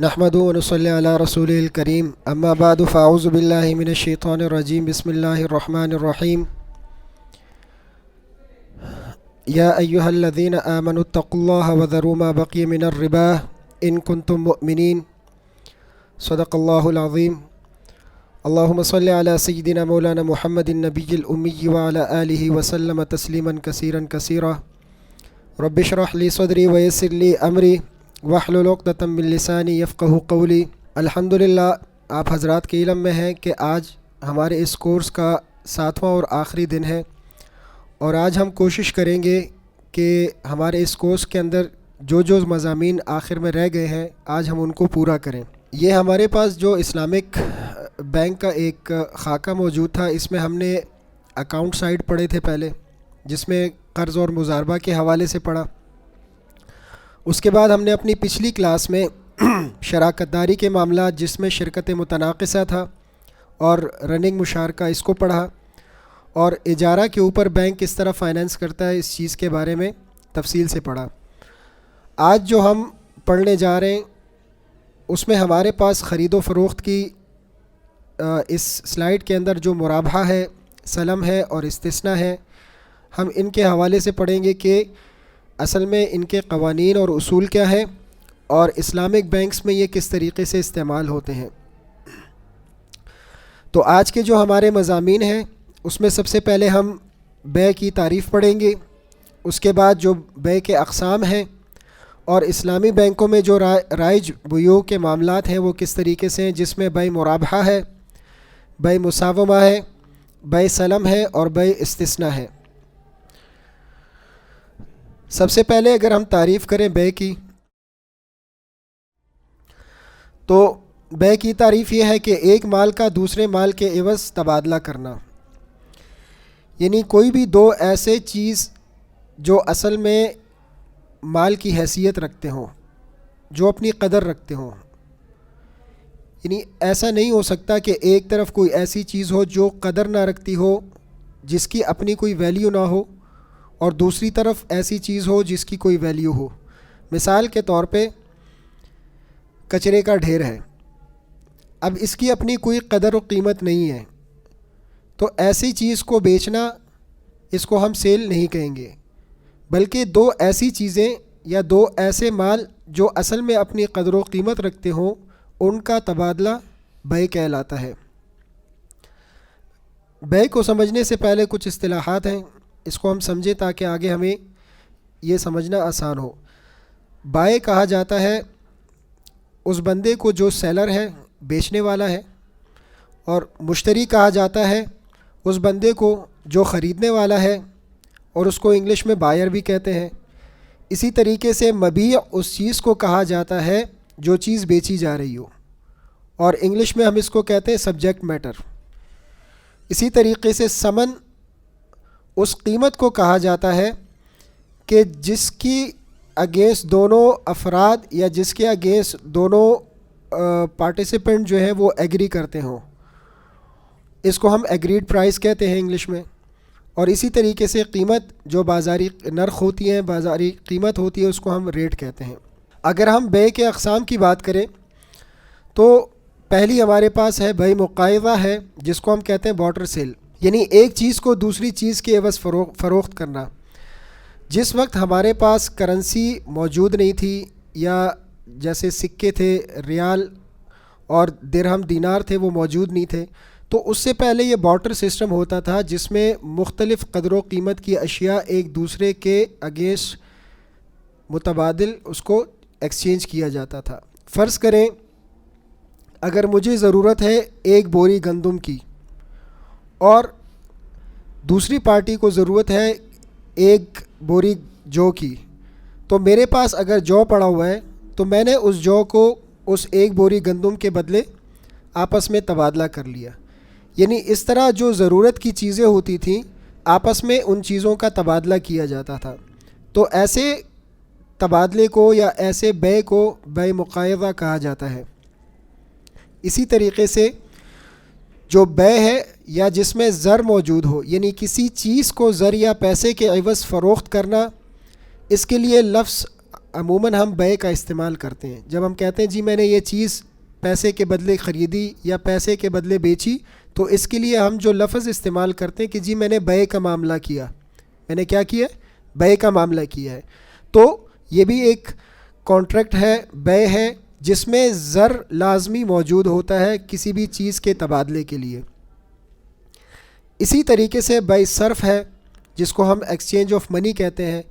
نحمدہ و نصلی علی رسولہ الکریم اما بعد فاعوذ باللہ من الشیطان الرجیم بسم اللہ الرحمن الرحیم یا ایہا الذین آمنوا اتقوا اللہ وذروا ما بقی من الربا ان کنتم مؤمنین صدق اللہ العظیم اللہم صلی علی سیدنا مولانا محمد النبی الامی وعلی آلہ وسلم تسلیما کثیرا کثیرا رب اشرح لی صدری ویسر لی امری واحلل عقدۃ من لسانی یفقہوا قولی۔ الحمدللہ آپ حضرات کے علم میں ہے کہ آج ہمارے اس کورس کا 7واں اور آخری دن ہے، اور آج ہم کوشش کریں گے کہ ہمارے اس کورس کے اندر جو مضامین آخر میں رہ گئے ہیں آج ہم ان کو پورا کریں۔ یہ ہمارے پاس جو اسلامک بینک کا ایک خاکہ موجود تھا، اس میں ہم نے اکاؤنٹ سائڈ پڑھے تھے پہلے، جس میں قرض اور مضاربہ کے حوالے سے پڑھا۔ اس کے بعد ہم نے اپنی پچھلی کلاس میں شراکت داری کے معاملات، جس میں شرکت متناقصہ تھا، اور رننگ مشارکہ، اس کو پڑھا، اور اجارہ کے اوپر بینک کس طرح فائنینس کرتا ہے اس چیز کے بارے میں تفصیل سے پڑھا۔ آج جو ہم پڑھنے جا رہے ہیں اس میں ہمارے پاس خرید و فروخت کی اس سلائیڈ کے اندر جو مرابحہ ہے، سلم ہے اور استثناء ہے، ہم ان کے حوالے سے پڑھیں گے کہ اصل میں ان کے قوانین اور اصول کیا ہیں، اور اسلامک بینکس میں یہ کس طریقے سے استعمال ہوتے ہیں۔ تو آج کے جو ہمارے مضامین ہیں اس میں سب سے پہلے ہم بیع کی تعریف پڑھیں گے، اس کے بعد جو بیع کے اقسام ہیں اور اسلامی بینکوں میں جو رائج بیوع کے معاملات ہیں وہ کس طریقے سے ہیں، جس میں بیع مرابحہ ہے، بیع مساومہ ہے، بیع سلم ہے اور بیع استثناء ہے۔ سب سے پہلے اگر ہم تعریف کریں بیع کی، تو بیع کی تعریف یہ ہے کہ ایک مال کا دوسرے مال کے عوض تبادلہ کرنا، یعنی کوئی بھی دو ایسے چیز جو اصل میں مال کی حیثیت رکھتے ہوں، جو اپنی قدر رکھتے ہوں، یعنی ایسا نہیں ہو سکتا کہ ایک طرف کوئی ایسی چیز ہو جو قدر نہ رکھتی ہو، جس کی اپنی کوئی ویلیو نہ ہو، اور دوسری طرف ایسی چیز ہو جس کی کوئی ویلیو ہو۔ مثال کے طور پہ کچرے کا ڈھیر ہے، اب اس کی اپنی کوئی قدر و قیمت نہیں ہے، تو ایسی چیز کو بیچنا، اس کو ہم سیل نہیں کہیں گے، بلکہ دو ایسی چیزیں یا دو ایسے مال جو اصل میں اپنی قدر و قیمت رکھتے ہوں، ان کا تبادلہ بیع کہلاتا ہے۔ بیع کو سمجھنے سے پہلے کچھ اصطلاحات ہیں، اس کو ہم سمجھیں تاکہ آگے ہمیں یہ سمجھنا آسان ہو۔ بائع کہا جاتا ہے اس بندے کو جو سیلر ہے، بیچنے والا ہے، اور مشتری کہا جاتا ہے اس بندے کو جو خریدنے والا ہے، اور اس کو انگلش میں بائر بھی کہتے ہیں۔ اسی طریقے سے مبیع اس چیز کو کہا جاتا ہے جو چیز بیچی جا رہی ہو، اور انگلش میں ہم اس کو کہتے ہیں سبجیکٹ میٹر۔ اسی طریقے سے ثمن اس قیمت کو کہا جاتا ہے کہ جس کی اگینسٹ دونوں افراد یا جس کے اگینسٹ دونوں پارٹیسپینٹ جو ہیں وہ ایگری کرتے ہوں، اس کو ہم ایگریڈ پرائس کہتے ہیں انگلش میں۔ اور اسی طریقے سے قیمت جو بازاری نرخ ہوتی ہے، بازاری قیمت ہوتی ہے، اس کو ہم ریٹ کہتے ہیں۔ اگر ہم بیع کے اقسام کی بات کریں تو پہلی ہمارے پاس ہے بیع مقاضہ ہے، جس کو ہم کہتے ہیں بارٹر سیل، یعنی ایک چیز کو دوسری چیز کے عوض فروخت کرنا۔ جس وقت ہمارے پاس کرنسی موجود نہیں تھی، یا جیسے سکے تھے، ریال اور درہم دینار تھے، وہ موجود نہیں تھے، تو اس سے پہلے یہ بارٹر سسٹم ہوتا تھا، جس میں مختلف قدر و قیمت کی اشیاء ایک دوسرے کے اگینسٹ متبادل اس کو ایکسچینج کیا جاتا تھا۔ فرض کریں اگر مجھے ضرورت ہے ایک بوری گندم کی، اور دوسری پارٹی کو ضرورت ہے ایک بوری جو کی، تو میرے پاس اگر جو پڑا ہوا ہے تو میں نے اس جو کو اس ایک بوری گندم کے بدلے آپس میں تبادلہ کر لیا۔ یعنی اس طرح جو ضرورت کی چیزیں ہوتی تھیں آپس میں ان چیزوں کا تبادلہ کیا جاتا تھا۔ تو ایسے تبادلے کو یا ایسے بیع کو بیع مقاضہ کہا جاتا ہے۔ اسی طریقے سے جو بیع ہے یا جس میں زر موجود ہو، یعنی کسی چیز کو زر یا پیسے کے عوض فروخت کرنا، اس کے لیے لفظ عموماً ہم بے کا استعمال کرتے ہیں. جب ہم کہتے ہیں جی میں نے یہ چیز پیسے کے بدلے خریدی یا پیسے کے بدلے بیچی, تو اس کے لیے ہم جو لفظ استعمال کرتے ہیں کہ جی میں نے بے کا معاملہ کیا, میں نے کیا کیا, بے کا معاملہ کیا ہے. تو یہ بھی ایک کانٹریکٹ ہے, بے ہے, جس میں زر لازمی موجود ہوتا ہے کسی بھی چیز کے تبادلے کے لیے. اسی طریقے سے بے صرف ہے, جس کو ہم ایکسچینج آف منی کہتے ہیں,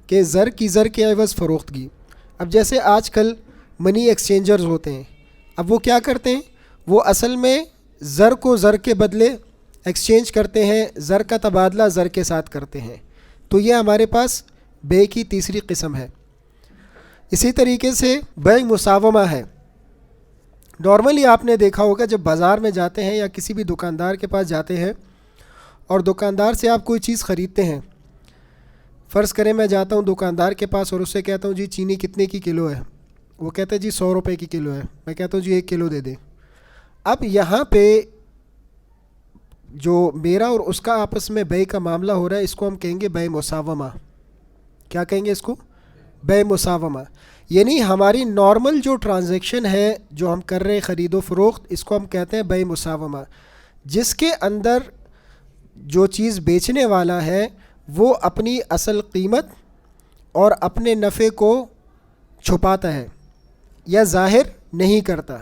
کہ زر کی زر کے عوض فروختگی. اب جیسے آج کل منی ایکسچینجرز ہوتے ہیں, اب وہ کیا کرتے ہیں, وہ اصل میں زر کو زر کے بدلے ایکسچینج کرتے ہیں, زر کا تبادلہ زر کے ساتھ کرتے ہیں. تو یہ ہمارے پاس بے کی تیسری قسم ہے. اسی طریقے سے بے مساومہ ہے. نارملی آپ نے دیکھا ہوگا جب بازار میں جاتے ہیں یا کسی بھی دکاندار کے پاس جاتے ہیں اور دکاندار سے آپ کوئی چیز خریدتے ہیں, فرض کریں میں جاتا ہوں دکاندار کے پاس اور اس سے کہتا ہوں جی چینی کتنے کی کلو ہے, وہ کہتا ہے جی 100 روپے کی کلو ہے, میں کہتا ہوں جی 1 کلو دے دیں. اب یہاں پہ جو میرا اور اس کا آپس میں بے کا معاملہ ہو رہا ہے, اس کو ہم کہیں گے بے مساومہ. کیا کہیں گے اس کو؟ بے مساومہ. یعنی ہماری نارمل جو ٹرانزیکشن ہے جو ہم کر رہے ہیں خرید و فروخت, اس کو ہم کہتے ہیں بے مساومہ, جس کے اندر جو چیز بیچنے والا ہے وہ اپنی اصل قیمت اور اپنے نفع کو چھپاتا ہے یا ظاہر نہیں کرتا.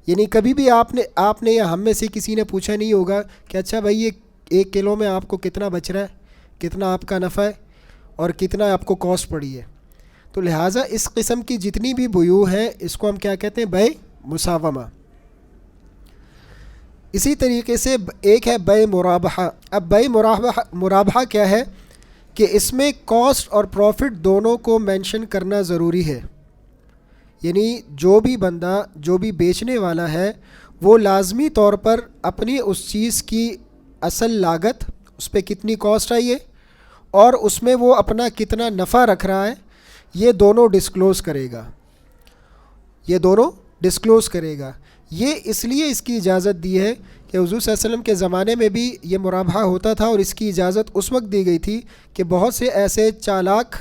یعنی کبھی بھی آپ نے یا ہم میں سے کسی نے پوچھا نہیں ہوگا کہ اچھا بھائی یہ 1 کلو میں آپ کو کتنا بچ رہا ہے, کتنا آپ کا نفع ہے اور کتنا آپ کو کاسٹ پڑی ہے. تو لہٰذا اس قسم کی جتنی بھی بیوع ہیں اس کو ہم کیا کہتے ہیں, بے مساومہ. اسی طریقے سے ایک ہے بے مرابحہ. اب بے مرابحہ کیا ہے کہ اس میں کاسٹ اور پروفٹ دونوں کو مینشن کرنا ضروری ہے. یعنی جو بھی بندہ, جو بھی بیچنے والا ہے, وہ لازمی طور پر اپنی اس چیز کی اصل لاگت, اس پہ کتنی کاسٹ آئی ہے اور اس میں وہ اپنا کتنا نفع رکھ رہا ہے, یہ دونوں ڈسکلوز کرے گا. یہ دونوں ڈسکلوز کرے گا. یہ اس لیے اس کی اجازت دی ہے کہ حضور صلی اللہ علیہ وسلم کے زمانے میں بھی یہ مرابحہ ہوتا تھا, اور اس کی اجازت اس وقت دی گئی تھی کہ بہت سے ایسے چالاک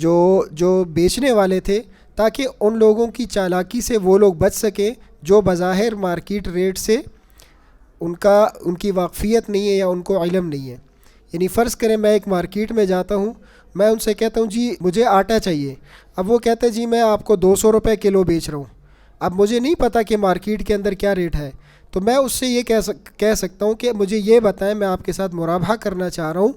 جو بیچنے والے تھے, تاکہ ان لوگوں کی چالاکی سے وہ لوگ بچ سکیں جو بظاہر مارکیٹ ریٹ سے ان کی واقفیت نہیں ہے یا ان کو علم نہیں ہے. یعنی فرض کریں میں ایک مارکیٹ میں جاتا ہوں, میں ان سے کہتا ہوں جی مجھے آٹا چاہیے. اب وہ کہتے ہیں جی میں آپ کو 200 روپے کلو بیچ رہا ہوں. اب مجھے نہیں پتہ کہ مارکیٹ کے اندر کیا ریٹ ہے, تو میں اس سے یہ کہہ سکتا ہوں کہ مجھے یہ بتائیں, میں آپ کے ساتھ مرابحہ کرنا چاہ رہا ہوں,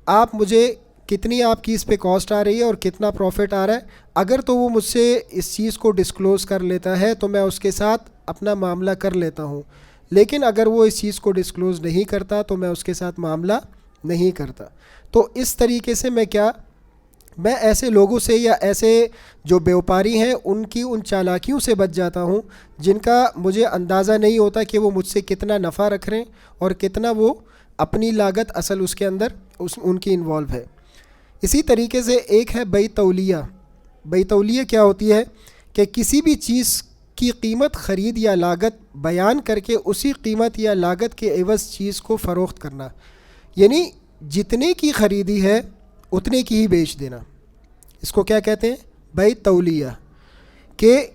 آپ مجھے کتنی آپ کی اس پہ کاسٹ آ رہی ہے اور کتنا پروفٹ آ رہا ہے. اگر تو وہ مجھ سے اس چیز کو ڈسکلوز کر لیتا ہے تو میں اس کے ساتھ اپنا معاملہ کر لیتا ہوں, لیکن اگر وہ اس چیز کو ڈسکلوز نہیں کرتا تو میں اس کے ساتھ معاملہ نہیں کرتا. تو اس طریقے سے میں ایسے لوگوں سے یا ایسے جو بیوپاری ہیں ان چالاکیوں سے بچ جاتا ہوں جن کا مجھے اندازہ نہیں ہوتا کہ وہ مجھ سے کتنا نفع رکھ رہے ہیں اور کتنا وہ اپنی لاگت اصل اس کے اندر ان کی انوالو ہے. اسی طریقے سے ایک ہے بے تولیہ. بے تولیہ کیا ہوتی ہے کہ کسی بھی چیز کی قیمت, خرید یا لاگت بیان کر کے اسی قیمت یا لاگت کے عوض چیز کو فروخت کرنا. یعنی جتنے کی خریدی ہے اتنے کی ہی بیچ دینا. اس کو کیا کہتے ہیں؟ بے تولیہ. کہ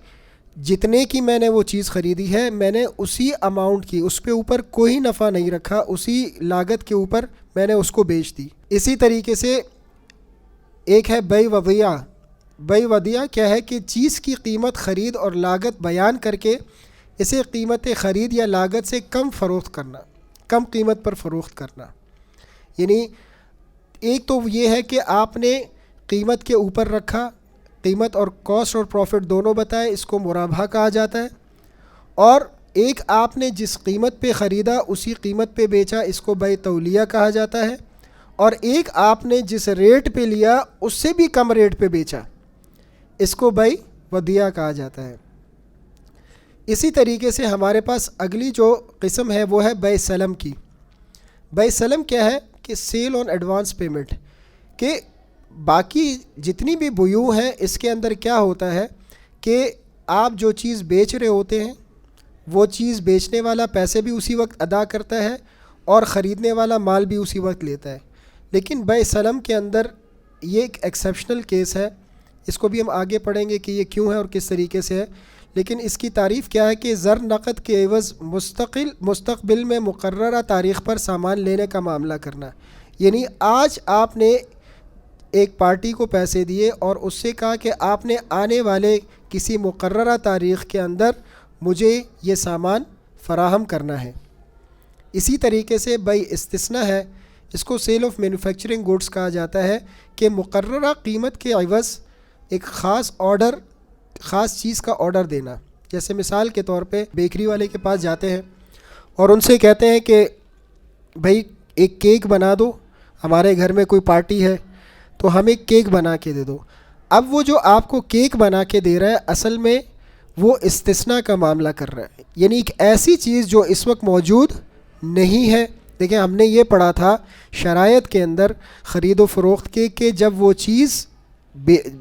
جتنے کی میں نے وہ چیز خریدی ہے میں نے اسی اماؤنٹ کی, اس پہ اوپر کوئی نفع نہیں رکھا, اسی لاگت کے اوپر میں نے اس کو بیچ دی. اسی طریقے سے ایک ہے بے وضیعہ. بے وضیعہ کیا ہے کہ چیز کی قیمت, خرید اور لاگت بیان کر کے اسے قیمت خرید یا لاگت سے کم فروخت کرنا, کم قیمت پر فروخت کرنا. یعنی ایک تو یہ ہے کہ آپ نے قیمت کے اوپر رکھا, قیمت اور کاسٹ اور پروفٹ دونوں بتائے, اس کو مرابحہ کہا جاتا ہے. اور ایک آپ نے جس قیمت پہ خریدا اسی قیمت پہ بیچا, اس کو بے تولیہ کہا جاتا ہے. اور ایک آپ نے جس ریٹ پہ لیا اس سے بھی کم ریٹ پہ بیچا, اس کو بے وضیعہ کہا جاتا ہے. اسی طریقے سے ہمارے پاس اگلی جو قسم ہے وہ ہے بے سلم کی. بے سلم کیا ہے کہ سیل آن ایڈوانس پیمنٹ. کہ باقی جتنی بھی بیوع ہیں اس کے اندر کیا ہوتا ہے کہ آپ جو چیز بیچ رہے ہوتے ہیں وہ چیز بیچنے والا پیسے بھی اسی وقت ادا کرتا ہے اور خریدنے والا مال بھی اسی وقت لیتا ہے. لیکن بے سلم کے اندر یہ ایک ایکسیپشنل کیس ہے اس کو بھی ہم آگے پڑھیں گے کہ یہ کیوں ہے اور کس طریقے سے ہے، لیکن اس کی تعریف کیا ہے کہ زر نقد کے عوض مستقبل میں مقررہ تاریخ پر سامان لینے کا معاملہ کرنا، یعنی آج آپ نے ایک پارٹی کو پیسے دیے اور اس سے کہا کہ آپ نے آنے والے کسی مقررہ تاریخ کے اندر مجھے یہ سامان فراہم کرنا ہے۔ اسی طریقے سے بھائی استثناء ہے، اس کو سیل آف مینوفیکچرنگ گوڈس کہا جاتا ہے کہ مقررہ قیمت کے عوض ایک خاص چیز کا آرڈر دینا۔ جیسے مثال کے طور پہ بیکری والے کے پاس جاتے ہیں اور ان سے کہتے ہیں کہ بھائی ایک کیک بنا دو، ہمارے گھر میں کوئی پارٹی ہے تو ہمیں کیک بنا کے دے دو۔ اب وہ جو آپ کو کیک بنا کے دے رہا ہے اصل میں وہ استثناء کا معاملہ کر رہا ہے، یعنی ایک ایسی چیز جو اس وقت موجود نہیں ہے۔ دیکھیں ہم نے یہ پڑھا تھا شرائط کے اندر خرید و فروخت کے کہ جب وہ چیز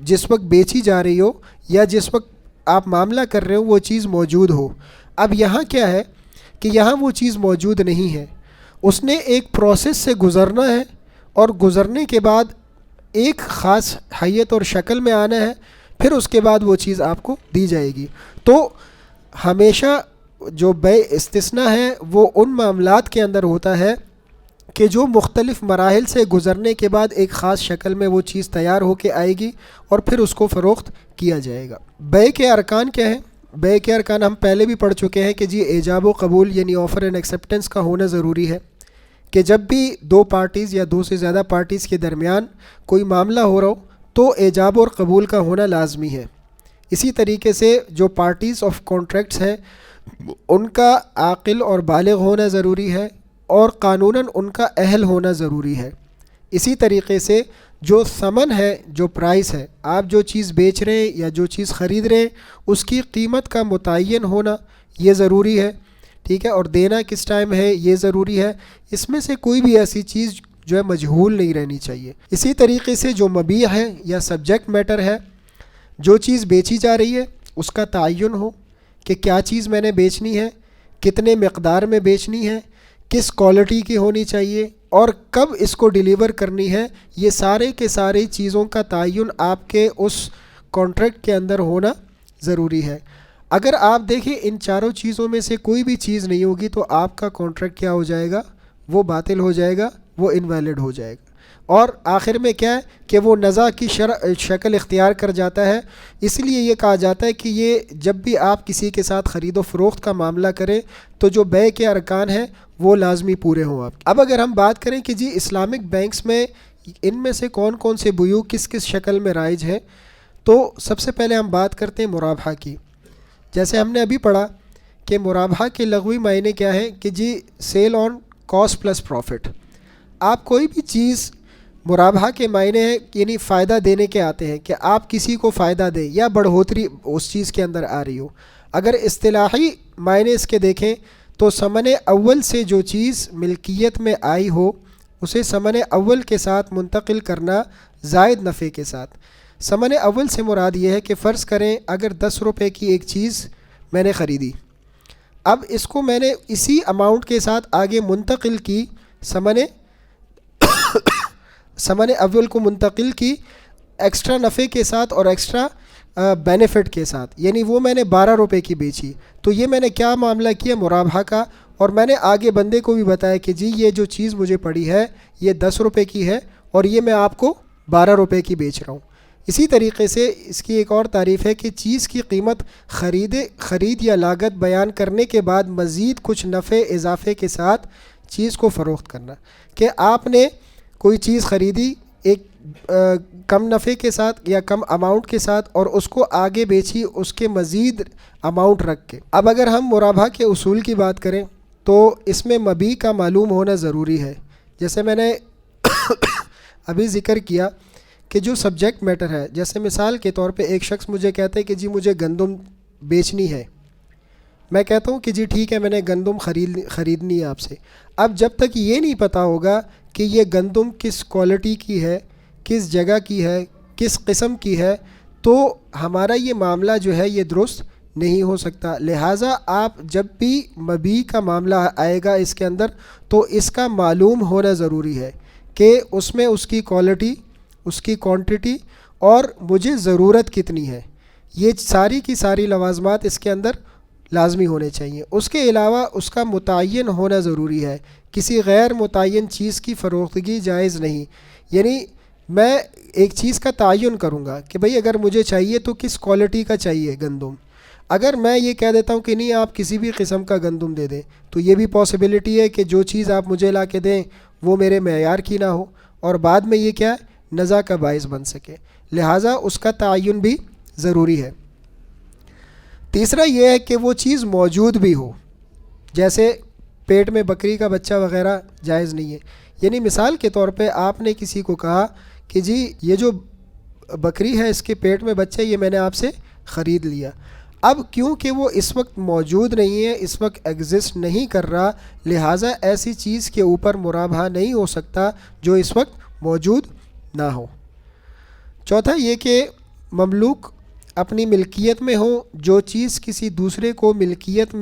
جس وقت بیچی جا رہی ہو یا جس وقت آپ معاملہ کر رہے ہو وہ چیز موجود ہو۔ اب یہاں کیا ہے کہ یہاں وہ چیز موجود نہیں ہے، اس نے ایک پروسیس سے گزرنا ہے اور گزرنے کے بعد ایک خاص حیت اور شکل میں آنا ہے، پھر اس کے بعد وہ چیز آپ کو دی جائے گی۔ تو ہمیشہ جو بیع استثناء ہے وہ ان معاملات کے اندر ہوتا ہے کہ جو مختلف مراحل سے گزرنے کے بعد ایک خاص شکل میں وہ چیز تیار ہو کے آئے گی اور پھر اس کو فروخت کیا جائے گا۔ بیع کے ارکان کیا ہیں؟ بیع کے ارکان ہم پہلے بھی پڑھ چکے ہیں کہ جی ایجاب و قبول یعنی آفر اینڈ ایکسیپٹنس کا ہونا ضروری ہے، کہ جب بھی دو پارٹیز یا دو سے زیادہ پارٹیز کے درمیان کوئی معاملہ ہو رہا ہو تو ایجاب اور قبول کا ہونا لازمی ہے۔ اسی طریقے سے جو پارٹیز آف کانٹریکٹس ہیں ان کا عاقل اور بالغ ہونا ضروری ہے اور قانوناً ان کا اہل ہونا ضروری ہے۔ اسی طریقے سے جو ثمن ہے، جو پرائس ہے، آپ جو چیز بیچ رہے ہیں یا جو چیز خرید رہے ہیں اس کی قیمت کا متعین ہونا یہ ضروری ہے، ٹھیک ہے، اور دینا کس ٹائم ہے یہ ضروری ہے۔ اس میں سے کوئی بھی ایسی چیز جو ہے مجہول نہیں رہنی چاہیے۔ اسی طریقے سے جو مبیع ہے یا سبجیکٹ میٹر ہے، جو چیز بیچی جا رہی ہے اس کا تعین ہو کہ کیا چیز میں نے بیچنی ہے، کتنے مقدار میں بیچنی ہے، کس کوالٹی کی ہونی چاہیے اور کب اس کو ڈیلیور کرنی ہے، یہ سارے کے سارے چیزوں کا تعین آپ کے اس کانٹریکٹ کے اندر ہونا ضروری ہے۔ اگر آپ دیکھیں ان چاروں چیزوں میں سے کوئی بھی چیز نہیں ہوگی تو آپ کا کانٹریکٹ کیا ہو جائے گا؟ وہ باطل ہو جائے گا، وہ انویلڈ ہو جائے گا، اور آخر میں کیا ہے کہ وہ نزاع کی شکل اختیار کر جاتا ہے۔ اس لیے یہ کہا جاتا ہے کہ یہ جب بھی آپ کسی کے ساتھ خرید و فروخت کا معاملہ کریں تو جو بیع کے ارکان ہیں وہ لازمی پورے ہوں آپ۔ اب اگر ہم بات کریں کہ جی اسلامک بینکس میں ان میں سے کون کون سے بیوع کس کس شکل میں رائج ہیں، تو سب سے پہلے ہم بات کرتے ہیں مرابحہ کی۔ جیسے ہم نے ابھی پڑھا کہ مرابحہ کے لغوی معنی کیا ہے کہ جی سیل آن کاسٹ پلس پروفٹ۔ آپ کوئی بھی چیز مرابحہ کے معنی ہے یعنی فائدہ دینے کے آتے ہیں کہ آپ کسی کو فائدہ دیں یا بڑھوتری اس چیز کے اندر آ رہی ہو۔ اگر اصطلاحی معنی اس کے دیکھیں تو ثمن اول سے جو چیز ملکیت میں آئی ہو اسے ثمن اول کے ساتھ منتقل کرنا زائد نفع کے ساتھ۔ ثمن اول سے مراد یہ ہے کہ فرض کریں اگر 10 روپے کی ایک چیز میں نے خریدی، اب اس کو میں نے اسی اماؤنٹ کے ساتھ آگے منتقل کی، ثمن اول کو منتقل کی ایکسٹرا نفع کے ساتھ اور ایکسٹرا بینیفٹ کے ساتھ، یعنی وہ میں نے 12 روپے کی بیچی، تو یہ میں نے کیا معاملہ کیا؟ مرابحہ کا، اور میں نے آگے بندے کو بھی بتایا کہ جی یہ جو چیز مجھے پڑی ہے یہ 10 روپے کی ہے اور یہ میں آپ کو 12 روپے کی بیچ رہا ہوں۔ اسی طریقے سے اس کی ایک اور تعریف ہے کہ چیز کی قیمت خرید یا لاگت بیان کرنے کے بعد مزید کچھ نفع اضافے کے ساتھ چیز کو فروخت کرنا، کہ آپ نے کوئی چیز خریدی ایک کم نفع کے ساتھ یا کم اماؤنٹ کے ساتھ اور اس کو آگے بیچی اس کے مزید اماؤنٹ رکھ کے۔ اب اگر ہم مرابحہ کے اصول کی بات کریں تو اس میں مبیع کا معلوم ہونا ضروری ہے۔ جیسے میں نے ابھی ذکر کیا کہ جو سبجیکٹ میٹر ہے، جیسے مثال کے طور پہ ایک شخص مجھے کہتا ہے کہ جی مجھے گندم بیچنی ہے، میں کہتا ہوں کہ جی ٹھیک ہے میں نے گندم خریدنی ہے آپ سے۔ اب جب تک یہ نہیں پتہ ہوگا کہ یہ گندم کس کوالٹی کی ہے، کس جگہ کی ہے، کس قسم کی ہے، تو ہمارا یہ معاملہ جو ہے یہ درست نہیں ہو سکتا۔ لہٰذا آپ جب بھی مبیع کا معاملہ آئے گا اس کے اندر تو اس کا معلوم ہونا ضروری ہے کہ اس میں اس کی کوالٹی، اس کی کوانٹٹی اور مجھے ضرورت کتنی ہے، یہ ساری کی ساری لوازمات اس کے اندر لازمی ہونے چاہیے۔ اس کے علاوہ اس کا متعین ہونا ضروری ہے، کسی غیر متعین چیز کی فروختگی جائز نہیں۔ یعنی میں ایک چیز کا تعین کروں گا کہ بھئی اگر مجھے چاہیے تو کس کوالٹی کا چاہیے گندم۔ اگر میں یہ کہہ دیتا ہوں کہ نہیں آپ کسی بھی قسم کا گندم دے دیں، تو یہ بھی پاسبلٹی ہے کہ جو چیز آپ مجھے لا کے دیں وہ میرے معیار کی نہ ہو، اور بعد میں یہ کیا نزاع کا باعث بن سکے، لہٰذا اس کا تعین بھی ضروری ہے۔ تیسرا یہ ہے کہ وہ چیز موجود بھی ہو، جیسے پیٹ میں بکری کا بچہ وغیرہ جائز نہیں ہے۔ یعنی مثال کے طور پہ آپ نے کسی کو کہا کہ جی یہ جو بکری ہے اس کے پیٹ میں بچہ، یہ میں نے آپ سے خرید لیا۔ اب کیونکہ وہ اس وقت موجود نہیں ہے، اس وقت ایگزسٹ نہیں کر رہا، لہٰذا ایسی چیز کے اوپر مرابحہ نہیں ہو سکتا جو اس وقت موجود نہ ہو۔ چوتھا یہ کہ مملوک اپنی ملکیت میں ہو، جو چیز کسی دوسرے کو ملکیت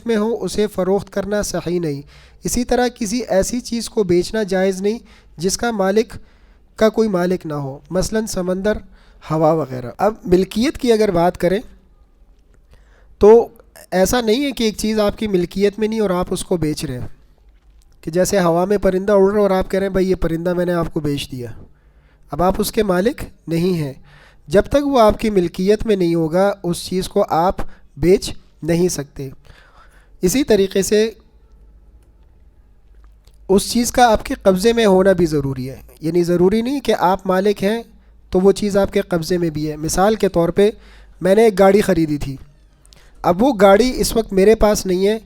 میں ہو اسے فروخت کرنا صحیح نہیں۔ اسی طرح کسی ایسی چیز کو بیچنا جائز نہیں جس کا مالک کا کوئی مالک نہ ہو، مثلا سمندر، ہوا وغیرہ۔ اب ملکیت کی اگر بات کریں تو ایسا نہیں ہے کہ ایک چیز آپ کی ملکیت میں نہیں اور آپ اس کو بیچ رہے ہیں، کہ جیسے ہوا میں پرندہ اڑ رہا ہے اور آپ کہہ رہے ہیں بھائی یہ پرندہ میں نے آپ کو بیچ دیا، اب آپ اس کے مالک نہیں ہیں۔ جب تک وہ آپ کی ملکیت میں نہیں ہوگا اس چیز کو آپ بیچ نہیں سکتے۔ اسی طریقے سے اس چیز کا آپ کے قبضے میں ہونا بھی ضروری ہے، یعنی ضروری نہیں کہ آپ مالک ہیں تو وہ چیز آپ کے قبضے میں بھی ہے۔ مثال کے طور پہ میں نے ایک گاڑی خریدی تھی، اب وہ گاڑی اس وقت میرے پاس نہیں ہے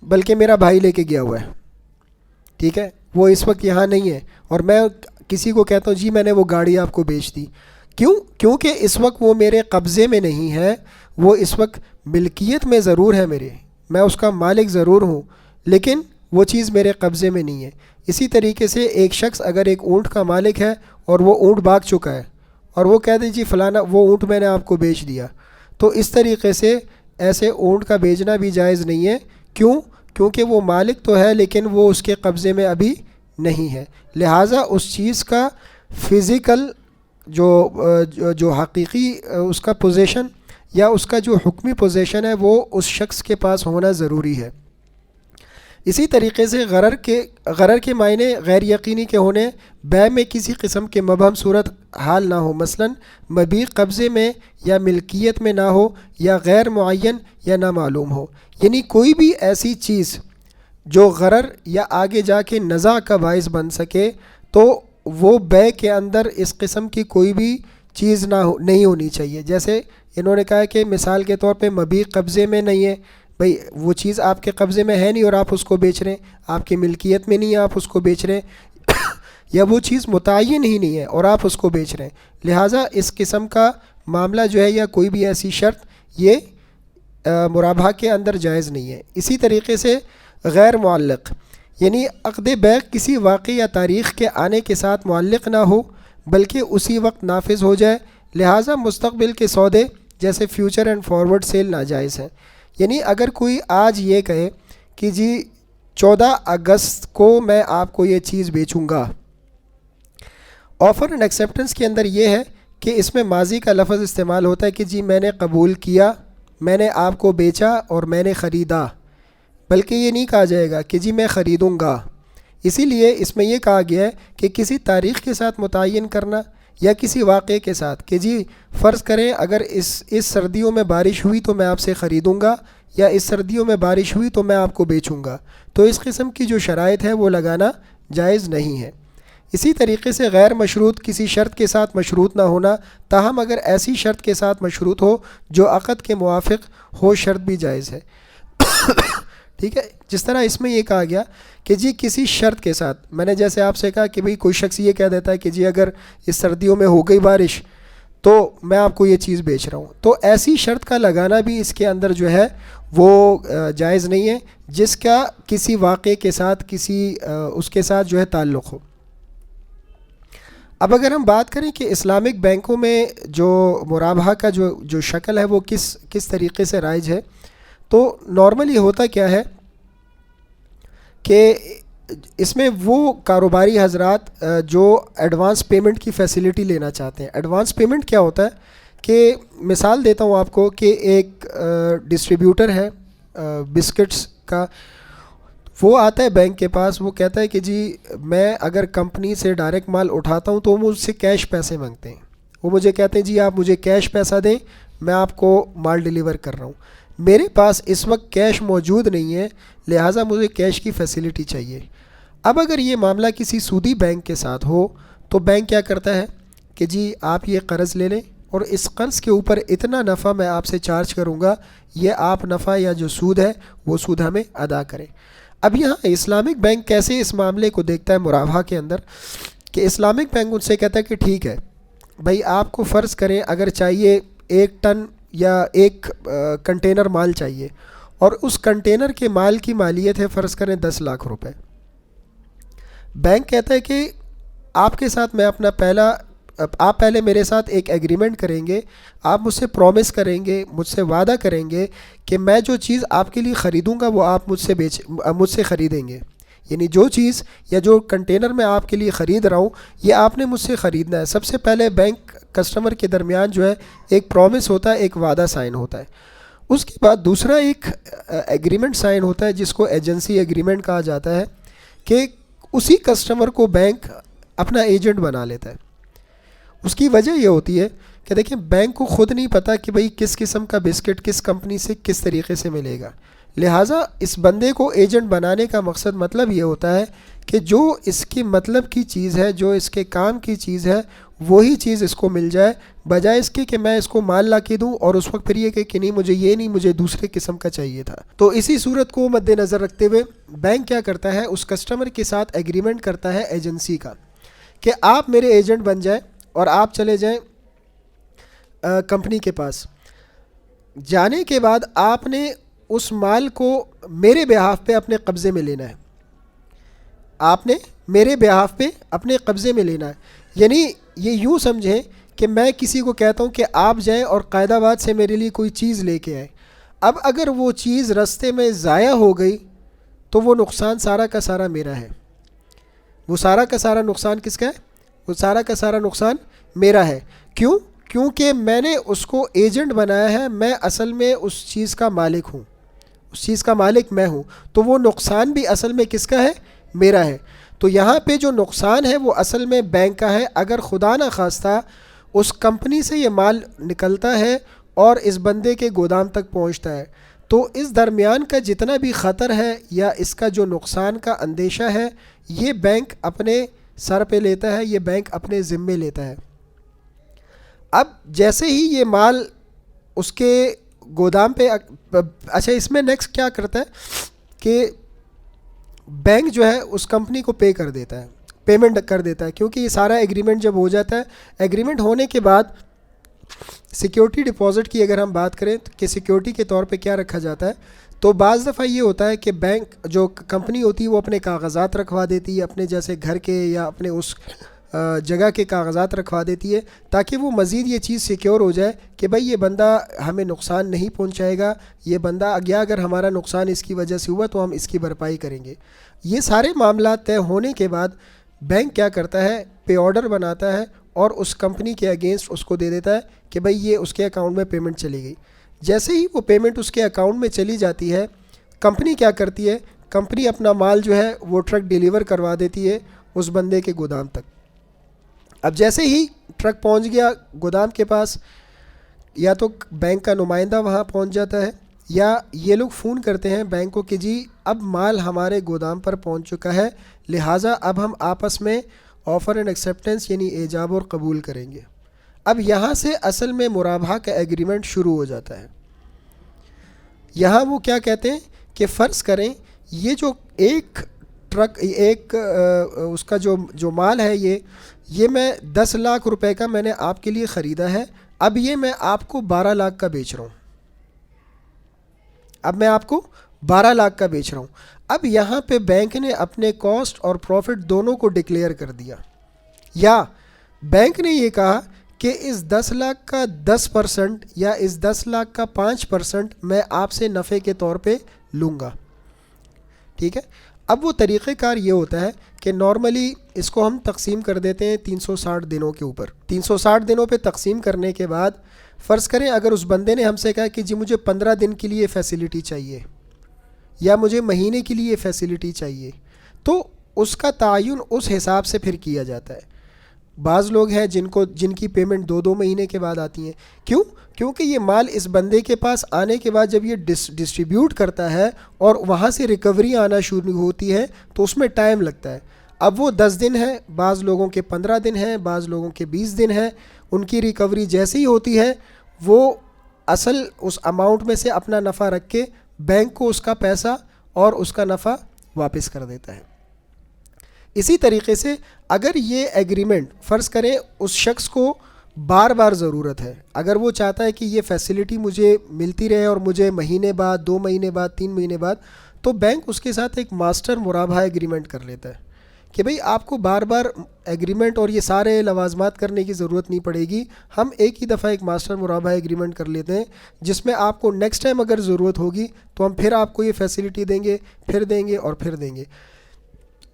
بلکہ میرا بھائی لے کے گیا ہوا ہے، ٹھیک ہے، وہ اس وقت یہاں نہیں ہے، اور میں کسی کو کہتا ہوں جی میں نے وہ گاڑی آپ کو بیچ دی۔ کیونکہ اس وقت وہ میرے قبضے میں نہیں ہے، وہ اس وقت ملکیت میں ضرور ہے میرے، میں اس کا مالک ضرور ہوں، لیکن وہ چیز میرے قبضے میں نہیں ہے۔ اسی طریقے سے ایک شخص اگر ایک اونٹ کا مالک ہے اور وہ اونٹ بھاگ چکا ہے اور وہ کہہ دے جی فلانا وہ اونٹ میں نے آپ کو بیچ دیا، تو اس طریقے سے ایسے اونٹ کا بیچنا بھی جائز نہیں ہے۔ کیونکہ وہ مالک تو ہے لیکن وہ اس کے قبضے میں ابھی نہیں ہے، لہٰذا اس چیز کا فزیکل جو حقیقی اس کا پوزیشن یا اس کا جو حکمی پوزیشن ہے وہ اس شخص کے پاس ہونا ضروری ہے۔ اسی طریقے سے غرر کے معنی غیر یقینی کے ہونے، بیع میں کسی قسم کے مبہم صورت حال نہ ہو، مثلا مبیع قبضے میں یا ملکیت میں نہ ہو یا غیر معین یا نہ معلوم ہو۔ یعنی کوئی بھی ایسی چیز جو غرر یا آگے جا کے نزاع کا باعث بن سکے تو وہ بیع کے اندر اس قسم کی کوئی بھی چیز نہیں ہونی چاہیے۔ جیسے انہوں نے کہا کہ مثال کے طور پہ مبیع قبضے میں نہیں ہے، بھئی وہ چیز آپ کے قبضے میں ہے نہیں اور آپ اس کو بیچ رہے ہیں، آپ کی ملکیت میں نہیں ہے آپ اس کو بیچ رہے ہیں یا وہ چیز متعین ہی نہیں ہے اور آپ اس کو بیچ رہے ہیں، لہٰذا اس قسم کا معاملہ جو ہے یا کوئی بھی ایسی شرط یہ مرابحہ کے اندر جائز نہیں ہے۔ اسی طریقے سے غیر معلق، یعنی عقد بیع کسی واقعے یا تاریخ کے آنے کے ساتھ معلق نہ ہو بلکہ اسی وقت نافذ ہو جائے، لہٰذا مستقبل کے سودے جیسے فیوچر اینڈ فارورڈ سیل ناجائز ہیں۔ یعنی اگر کوئی آج یہ کہے کہ جی 14 اگست کو میں آپ کو یہ چیز بیچوں گا، آفر اینڈ ایکسیپٹنس کے اندر یہ ہے کہ اس میں ماضی کا لفظ استعمال ہوتا ہے کہ جی میں نے قبول کیا، میں نے آپ کو بیچا اور میں نے خریدا، بلکہ یہ نہیں کہا جائے گا کہ جی میں خریدوں گا۔ اسی لیے اس میں یہ کہا گیا ہے کہ کسی تاریخ کے ساتھ متعین کرنا یا کسی واقعے کے ساتھ کہ جی فرض کریں اگر اس سردیوں میں بارش ہوئی تو میں آپ سے خریدوں گا، یا اس سردیوں میں بارش ہوئی تو میں آپ کو بیچوں گا، تو اس قسم کی جو شرائط ہے وہ لگانا جائز نہیں ہے۔ اسی طریقے سے غیر مشروط کسی شرط کے ساتھ مشروط نہ ہونا، تاہم اگر ایسی شرط کے ساتھ مشروط ہو جو عقد کے موافق ہو شرط بھی جائز ہے۔ ٹھیک ہے، جس طرح اس میں یہ کہا گیا کہ جی کسی شرط کے ساتھ، میں نے جیسے آپ سے کہا کہ بھئی کوئی شخص یہ کہہ دیتا ہے کہ جی اگر اس سردیوں میں ہو گئی بارش تو میں آپ کو یہ چیز بیچ رہا ہوں، تو ایسی شرط کا لگانا بھی اس کے اندر جو ہے وہ جائز نہیں ہے جس کا کسی واقعے کے ساتھ اس کے ساتھ جو ہے تعلق ہو۔ اب اگر ہم بات کریں کہ اسلامک بینکوں میں جو مرابحہ کا جو شکل ہے وہ کس طریقے سے رائج ہے، تو نارملی ہوتا کیا ہے کہ اس میں وہ کاروباری حضرات جو ایڈوانس پیمنٹ کی فیسلٹی لینا چاہتے ہیں. ایڈوانس پیمنٹ کیا ہوتا ہے کہ مثال دیتا ہوں آپ کو کہ ایک ڈسٹریبیوٹر ہے بسکٹس کا. وہ آتا ہے بینک کے پاس, وہ کہتا ہے کہ جی میں اگر کمپنی سے ڈائریکٹ مال اٹھاتا ہوں تو وہ مجھ سے کیش پیسے مانگتے ہیں. وہ مجھے کہتے ہیں جی آپ مجھے کیش پیسہ دیں, میں آپ کو مال ڈیلیور کر رہا ہوں. میرے پاس اس وقت کیش موجود نہیں ہے, لہٰذا مجھے کیش کی فیسلٹی چاہیے. اب اگر یہ معاملہ کسی سودی بینک کے ساتھ ہو تو بینک کیا کرتا ہے کہ جی آپ یہ قرض لے لیں اور اس قرض کے اوپر اتنا نفع میں آپ سے چارج کروں گا, یہ آپ نفع یا جو سود ہے وہ سود ہمیں ادا کریں. اب یہاں اسلامک بینک کیسے اس معاملے کو دیکھتا ہے مرابحہ کے اندر, کہ اسلامک بینک ان سے کہتا ہے کہ ٹھیک ہے بھائی, آپ کو فرض کریں اگر چاہیے 1 ٹن یا 1 کنٹینر مال چاہیے, اور اس کنٹینر کے مال کی مالیت ہے فرض کریں 10 لاکھ روپے. بینک کہتا ہے کہ آپ کے ساتھ میں اپنا آپ پہلے میرے ساتھ ایک ایگریمنٹ کریں گے, آپ مجھ سے پرومس کریں گے, مجھ سے وعدہ کریں گے کہ میں جو چیز آپ کے لیے خریدوں گا وہ آپ مجھ سے خریدیں گے. یعنی جو چیز یا جو کنٹینر میں آپ کے لیے خرید رہا ہوں یہ آپ نے مجھ سے خریدنا ہے. سب سے پہلے بینک کسٹمر کے درمیان جو ہے ایک پرومس ہوتا ہے, ایک وعدہ سائن ہوتا ہے. اس کے بعد دوسرا ایک ایگریمنٹ سائن ہوتا ہے جس کو ایجنسی ایگریمنٹ کہا جاتا ہے, کہ اسی کسٹمر کو بینک اپنا ایجنٹ بنا لیتا ہے. اس کی وجہ یہ ہوتی ہے کہ دیکھیں بینک کو خود نہیں پتہ کہ بھئی کس قسم کا بسکٹ کس کمپنی سے کس طریقے سے ملے گا, لہٰذا اس بندے کو ایجنٹ بنانے کا مطلب یہ ہوتا ہے کہ جو اس کے مطلب کی چیز ہے, جو اس کے کام کی چیز ہے, وہی چیز اس کو مل جائے, بجائے اس کے کہ میں اس کو مال لا کے دوں اور اس وقت پھر یہ کہ نہیں مجھے یہ نہیں, مجھے دوسرے قسم کا چاہیے تھا. تو اسی صورت کو مد نظر رکھتے ہوئے بینک کیا کرتا ہے, اس کسٹمر کے ساتھ ایگریمنٹ کرتا ہے ایجنسی کا کہ آپ میرے ایجنٹ بن جائیں اور آپ چلے جائیں کمپنی کے پاس. جانے کے بعد آپ نے اس مال کو میرے بہاف پہ اپنے قبضے میں لینا ہے, آپ نے میرے بہاف پہ اپنے قبضے میں لینا ہے. یعنی یہ یوں سمجھیں کہ میں کسی کو کہتا ہوں کہ آپ جائیں اور قائد آباد سے میرے لیے کوئی چیز لے کے آئیں. اب اگر وہ چیز رستے میں ضائع ہو گئی تو وہ نقصان سارا کا سارا میرا ہے. وہ سارا کا سارا نقصان کس کا ہے؟ وہ سارا کا سارا نقصان میرا ہے. کیوں؟ کیونکہ میں نے اس کو ایجنٹ بنایا ہے, میں اصل میں اس چیز کا مالک ہوں, اس چیز کا مالک میں ہوں, تو وہ نقصان بھی اصل میں کس کا ہے؟ میرا ہے. تو یہاں پہ جو نقصان ہے وہ اصل میں بینک کا ہے. اگر خدا نہ خواستہ اس کمپنی سے یہ مال نکلتا ہے اور اس بندے کے گودام تک پہنچتا ہے تو اس درمیان کا جتنا بھی خطر ہے یا اس کا جو نقصان کا اندیشہ ہے یہ بینک اپنے سر پہ لیتا ہے, یہ بینک اپنے ذمے لیتا ہے. اب جیسے ہی یہ مال اس کے گودام پہ اچھا اس میں نیکسٹ کیا کرتا ہے کہ بینک جو ہے اس کمپنی کو پے کر دیتا ہے, پیمنٹ کر دیتا ہے, کیونکہ یہ سارا ایگریمنٹ جب ہو جاتا ہے, ایگریمنٹ ہونے کے بعد سیکیورٹی ڈپازٹ کی اگر ہم بات کریں کہ سیکیورٹی کے طور پہ کیا رکھا جاتا ہے, تو بعض دفعہ یہ ہوتا ہے کہ بینک جو کمپنی ہوتی ہے وہ اپنے کاغذات رکھوا دیتی ہے, اپنے جیسے گھر کے یا اپنے اس جگہ کے کاغذات رکھوا دیتی ہے تاکہ وہ مزید یہ چیز سیکیور ہو جائے کہ بھئی یہ بندہ ہمیں نقصان نہیں پہنچائے گا, یہ بندہ اگر ہمارا نقصان اس کی وجہ سے ہوا تو ہم اس کی بھرپائی کریں گے. یہ سارے معاملات طے ہونے کے بعد بینک کیا کرتا ہے, پے آرڈر بناتا ہے اور اس کمپنی کے اگینسٹ اس کو دے دیتا ہے کہ بھئی یہ اس کے اکاؤنٹ میں پیمنٹ چلی گئی. جیسے ہی وہ پیمنٹ اس کے اکاؤنٹ میں چلی جاتی ہے, کمپنی کیا کرتی ہے, کمپنی اپنا مال جو ہے وہ ٹرک ڈیلیور کروا دیتی ہے اس بندے کے گودام تک. اب جیسے ہی ٹرک پہنچ گیا گودام کے پاس, یا تو بینک کا نمائندہ وہاں پہنچ جاتا ہے یا یہ لوگ فون کرتے ہیں بینک کو کہ جی اب مال ہمارے گودام پر پہنچ چکا ہے, لہٰذا اب ہم آپس میں آفر اینڈ ایکسیپٹنس یعنی ایجاب اور قبول کریں گے. اب یہاں سے اصل میں مرابحہ کا ایگریمنٹ شروع ہو جاتا ہے. یہاں وہ کیا کہتے ہیں کہ فرض کریں یہ جو ایک ٹرک اس کا جو مال ہے یہ میں 10 لاکھ روپے کا میں نے آپ کے لیے خریدا ہے, اب یہ میں آپ کو 12 لاکھ کا بیچ رہا ہوں, اب میں آپ کو 12 لاکھ کا بیچ رہا ہوں. اب یہاں پہ بینک نے اپنے کاسٹ اور پروفٹ دونوں کو ڈکلیئر کر دیا, یا بینک نے یہ کہا کہ اس 10 لاکھ کا 10% یا اس 10 لاکھ کا 5% میں آپ سے نفع کے طور پہ لوں گا. ٹھیک ہے. اب وہ طریقہ کار یہ ہوتا ہے کہ نارملی اس کو ہم تقسیم کر دیتے ہیں 360 دنوں کے اوپر. 360 دنوں پہ تقسیم کرنے کے بعد فرض کریں اگر اس بندے نے ہم سے کہا کہ جی مجھے 15 دن کے لیے فیسیلیٹی چاہیے یا مجھے مہینے کے لیے فیسیلیٹی چاہیے, تو اس کا تعین اس حساب سے پھر کیا جاتا ہے. بعض لوگ ہیں جن کی پیمنٹ 2 مہینے کے بعد آتی ہیں. کیونکہ یہ مال اس بندے کے پاس آنے کے بعد جب یہ ڈسٹریبیوٹ کرتا ہے اور وہاں سے ریکوری آنا شروع ہوتی ہے تو اس میں ٹائم لگتا ہے. اب وہ 10 دن ہے, بعض لوگوں کے 15 دن ہیں, بعض لوگوں کے 20 دن ہیں. ان کی ریکوری جیسے ہی ہوتی ہے وہ اصل اس اماؤنٹ میں سے اپنا نفع رکھ کے بینک کو اس کا پیسہ اور اس کا نفع واپس کر دیتا ہے. اسی طریقے سے اگر یہ ایگریمنٹ فرض کریں اس شخص کو بار بار ضرورت ہے, اگر وہ چاہتا ہے کہ یہ فیسیلیٹی مجھے ملتی رہے اور مجھے مہینے بعد, 2 مہینے بعد, 3 مہینے بعد, تو بینک اس کے ساتھ ایک ماسٹر مرابحہ ایگریمنٹ کر لیتا ہے کہ بھئی آپ کو بار بار ایگریمنٹ اور یہ سارے لوازمات کرنے کی ضرورت نہیں پڑے گی, ہم ایک ہی دفعہ ایک ماسٹر مرابحہ ایگریمنٹ کر لیتے ہیں جس میں آپ کو نیکسٹ ٹائم اگر ضرورت ہوگی تو ہم پھر آپ کو یہ فیسیلیٹی دیں گے, پھر دیں گے اور پھر دیں گے.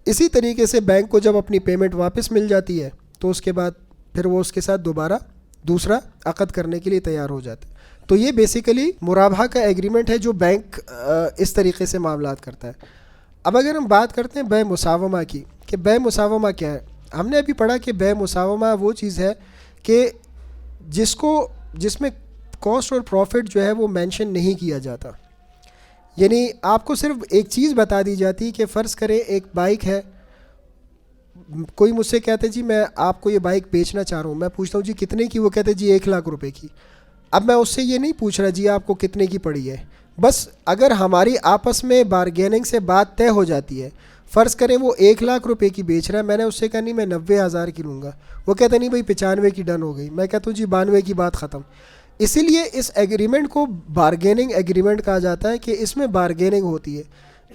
اسی طریقے سے بینک کو جب اپنی پیمنٹ واپس مل جاتی ہے تو اس کے بعد پھر وہ اس کے ساتھ دوبارہ دوسرا عقد کرنے کے لیے تیار ہو جاتا ہے. تو یہ بیسیکلی مرابحہ کا ایگریمنٹ ہے جو بینک اس طریقے سے معاملات کرتا ہے. اب اگر ہم بات کرتے ہیں بے مساومہ کی کہ بے مساومہ کیا ہے, ہم نے ابھی پڑھا کہ بے مساومہ وہ چیز ہے کہ جس میں کاسٹ اور پروفٹ جو ہے وہ مینشن نہیں کیا جاتا. یعنی آپ کو صرف ایک چیز بتا دی جاتی کہ فرض کریں ایک بائک ہے, کوئی مجھ سے کہتے جی میں آپ کو یہ بائک بیچنا چاہ رہا ہوں, میں پوچھتا ہوں جی کتنے کی, وہ کہتے جی 1 لاکھ روپے کی. اب میں اس سے یہ نہیں پوچھ رہا جی آپ کو کتنے کی پڑی ہے, بس اگر ہماری آپس میں بارگیننگ سے بات طے ہو جاتی ہے, فرض کریں وہ 1 لاکھ روپے کی بیچ رہا ہے, میں نے اس سے کہا نہیں میں 90,000 کی لوں گا, وہ کہتا نہیں بھائی 95 کی ڈن ہو گئی, میں کہتا ہوں جی 92 کی بات ختم. اسی لیے اس ایگریمنٹ کو بارگیننگ ایگریمنٹ کہا جاتا ہے کہ اس میں بارگیننگ ہوتی ہے.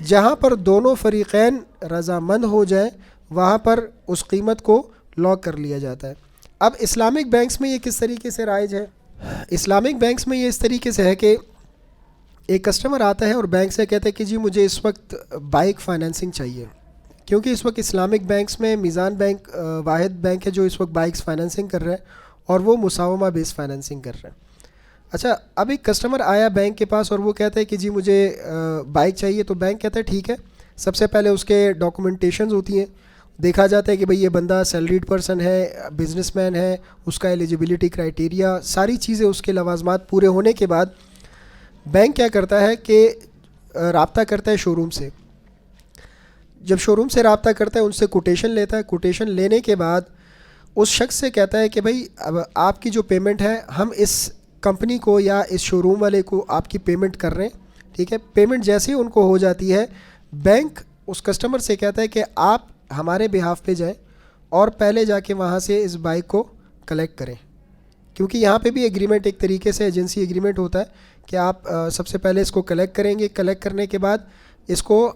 جہاں پر دونوں فریقین رضامند ہو جائیں وہاں پر اس قیمت کو لاک کر لیا جاتا ہے. اب اسلامک بینکس میں یہ کس طریقے سے رائج ہے؟ اسلامک بینکس میں یہ اس طریقے سے ہے کہ ایک کسٹمر آتا ہے اور بینک سے کہتا ہے کہ جی مجھے اس وقت بائک فائنینسنگ چاہیے, کیونکہ اس وقت اسلامک بینکس میں میزان بینک واحد بینک ہے جو اس وقت بائکس فائنینسنگ کر رہا ہے اور وہ مساومہ بیس فائنینسنگ کر رہا ہے. اچھا, اب ایک کسٹمر آیا بینک کے پاس اور وہ کہتا ہے کہ جی مجھے بائک چاہیے, تو بینک کہتا ہے ٹھیک ہے. سب سے پہلے اس کے ڈاکومنٹیشنز ہوتی ہیں, دیکھا جاتا ہے کہ بھئی یہ بندہ سیلریڈ پرسن ہے, بزنس مین ہے, اس کا ایلیجیبلٹی کرائٹیریا ساری چیزیں اس کے لوازمات پورے ہونے کے بعد بینک کیا کرتا ہے کہ رابطہ کرتا ہے شو روم سے. جب شو روم سے رابطہ کرتا ہے ان سے کوٹیشن لیتا ہے, کوٹیشن لینے کے بعد اس شخص سے کہتا ہے کہ بھئی اب آپ کی جو پیمنٹ ہے ہم اس کمپنی کو یا اس شو روم والے کو آپ کی پیمنٹ کر رہے ہیں, ٹھیک ہے. پیمنٹ جیسے ہی ان کو ہو جاتی ہے بینک اس کسٹمر سے کہتا ہے کہ آپ ہمارے بہاف پہ جائیں اور پہلے جا کے وہاں سے اس بائک کو کلیکٹ کریں, کیونکہ یہاں پہ بھی ایگریمنٹ ایک طریقے سے ایجنسی ایگریمنٹ ہوتا ہے کہ آپ سب سے پہلے اس کو کلیکٹ کریں گے, کلیکٹ کرنے کے بعد اس کو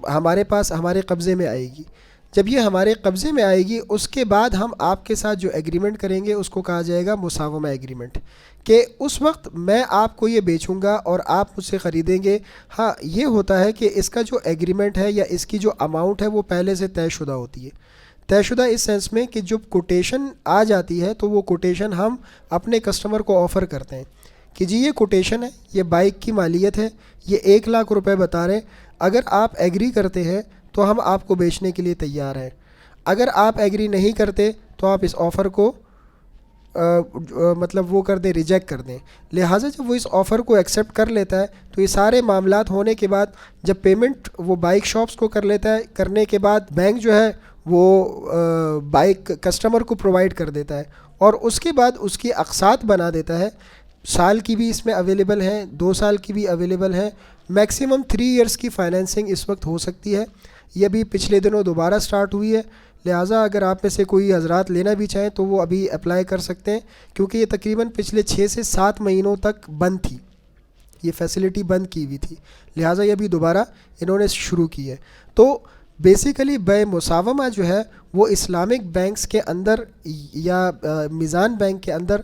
ہمارے پاس ہمارے قبضے میں آئے گی. جب یہ ہمارے قبضے میں آئے گی اس کے بعد ہم آپ کے ساتھ جو ایگریمنٹ کریں گے اس کو کہا جائے گا مساومہ ایگریمنٹ, کہ اس وقت میں آپ کو یہ بیچوں گا اور آپ مجھ سے خریدیں گے. ہاں یہ ہوتا ہے کہ اس کا جو ایگریمنٹ ہے یا اس کی جو اماؤنٹ ہے وہ پہلے سے طے شدہ ہوتی ہے. طے شدہ اس سینس میں کہ جب کوٹیشن آ جاتی ہے تو وہ کوٹیشن ہم اپنے کسٹمر کو آفر کرتے ہیں کہ جی یہ کوٹیشن ہے, یہ بائک کی مالیت ہے, یہ 1 لاکھ روپے بتا رہے ہیں, اگر آپ ایگری کرتے ہیں تو ہم آپ کو بیچنے کے لیے تیار ہیں, اگر آپ ایگری نہیں کرتے تو آپ اس آفر کو مطلب وہ کر دیں, ریجیکٹ کر دیں. لہٰذا جب وہ اس آفر کو ایکسیپٹ کر لیتا ہے تو یہ سارے معاملات ہونے کے بعد جب پیمنٹ وہ بائک شاپس کو کر لیتا ہے, کرنے کے بعد بینک جو ہے وہ بائک کسٹمر کو پرووائڈ کر دیتا ہے اور اس کے بعد اس کی اقساط بنا دیتا ہے. سال کی بھی اس میں اویلیبل ہیں, 2 سال کی بھی اویلیبل ہیں, میکسیمم 3 ایئرس کی فائنینسنگ اس وقت ہو سکتی ہے. یہ بھی پچھلے دنوں دوبارہ سٹارٹ ہوئی ہے, لہٰذا اگر آپ میں سے کوئی حضرات لینا بھی چاہیں تو وہ ابھی اپلائی کر سکتے ہیں, کیونکہ یہ تقریباً پچھلے 6 سے 7 مہینوں تک بند تھی, یہ فیسلٹی بند کی ہوئی تھی, لہٰذا یہ بھی دوبارہ انہوں نے شروع کی ہے. تو بیسیکلی بے مساومہ جو ہے وہ اسلامک بینکس کے اندر یا میزان بینک کے اندر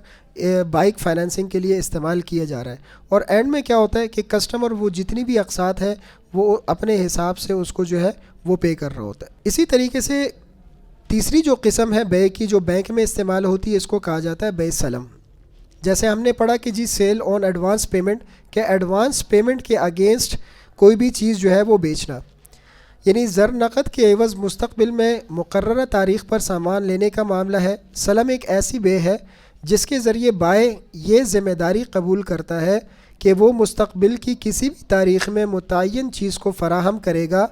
بائک فائنینسنگ کے لیے استعمال کیا جا رہا ہے. اور اینڈ میں کیا ہوتا ہے کہ کسٹمر وہ جتنی بھی اقساط ہے وہ اپنے حساب سے اس کو جو ہے وہ پے کر رہا ہوتا ہے۔ اسی طریقے سے تیسری جو قسم ہے بے کی جو بینک میں استعمال ہوتی ہے، اس کو کہا جاتا ہے بے سلم۔ جیسے ہم نے پڑھا کہ جی سیل آن ایڈوانس پیمنٹ، کہ ایڈوانس پیمنٹ کے اگینسٹ کوئی بھی چیز جو ہے وہ بیچنا، یعنی زر نقد کے عوض مستقبل میں مقررہ تاریخ پر سامان لینے کا معاملہ ہے۔ سلم ایک ایسی بے ہے جس کے ذریعے بائع یہ ذمہ داری قبول کرتا ہے کہ وہ مستقبل کی کسی بھی تاریخ میں متعین چیز کو فراہم کرے گا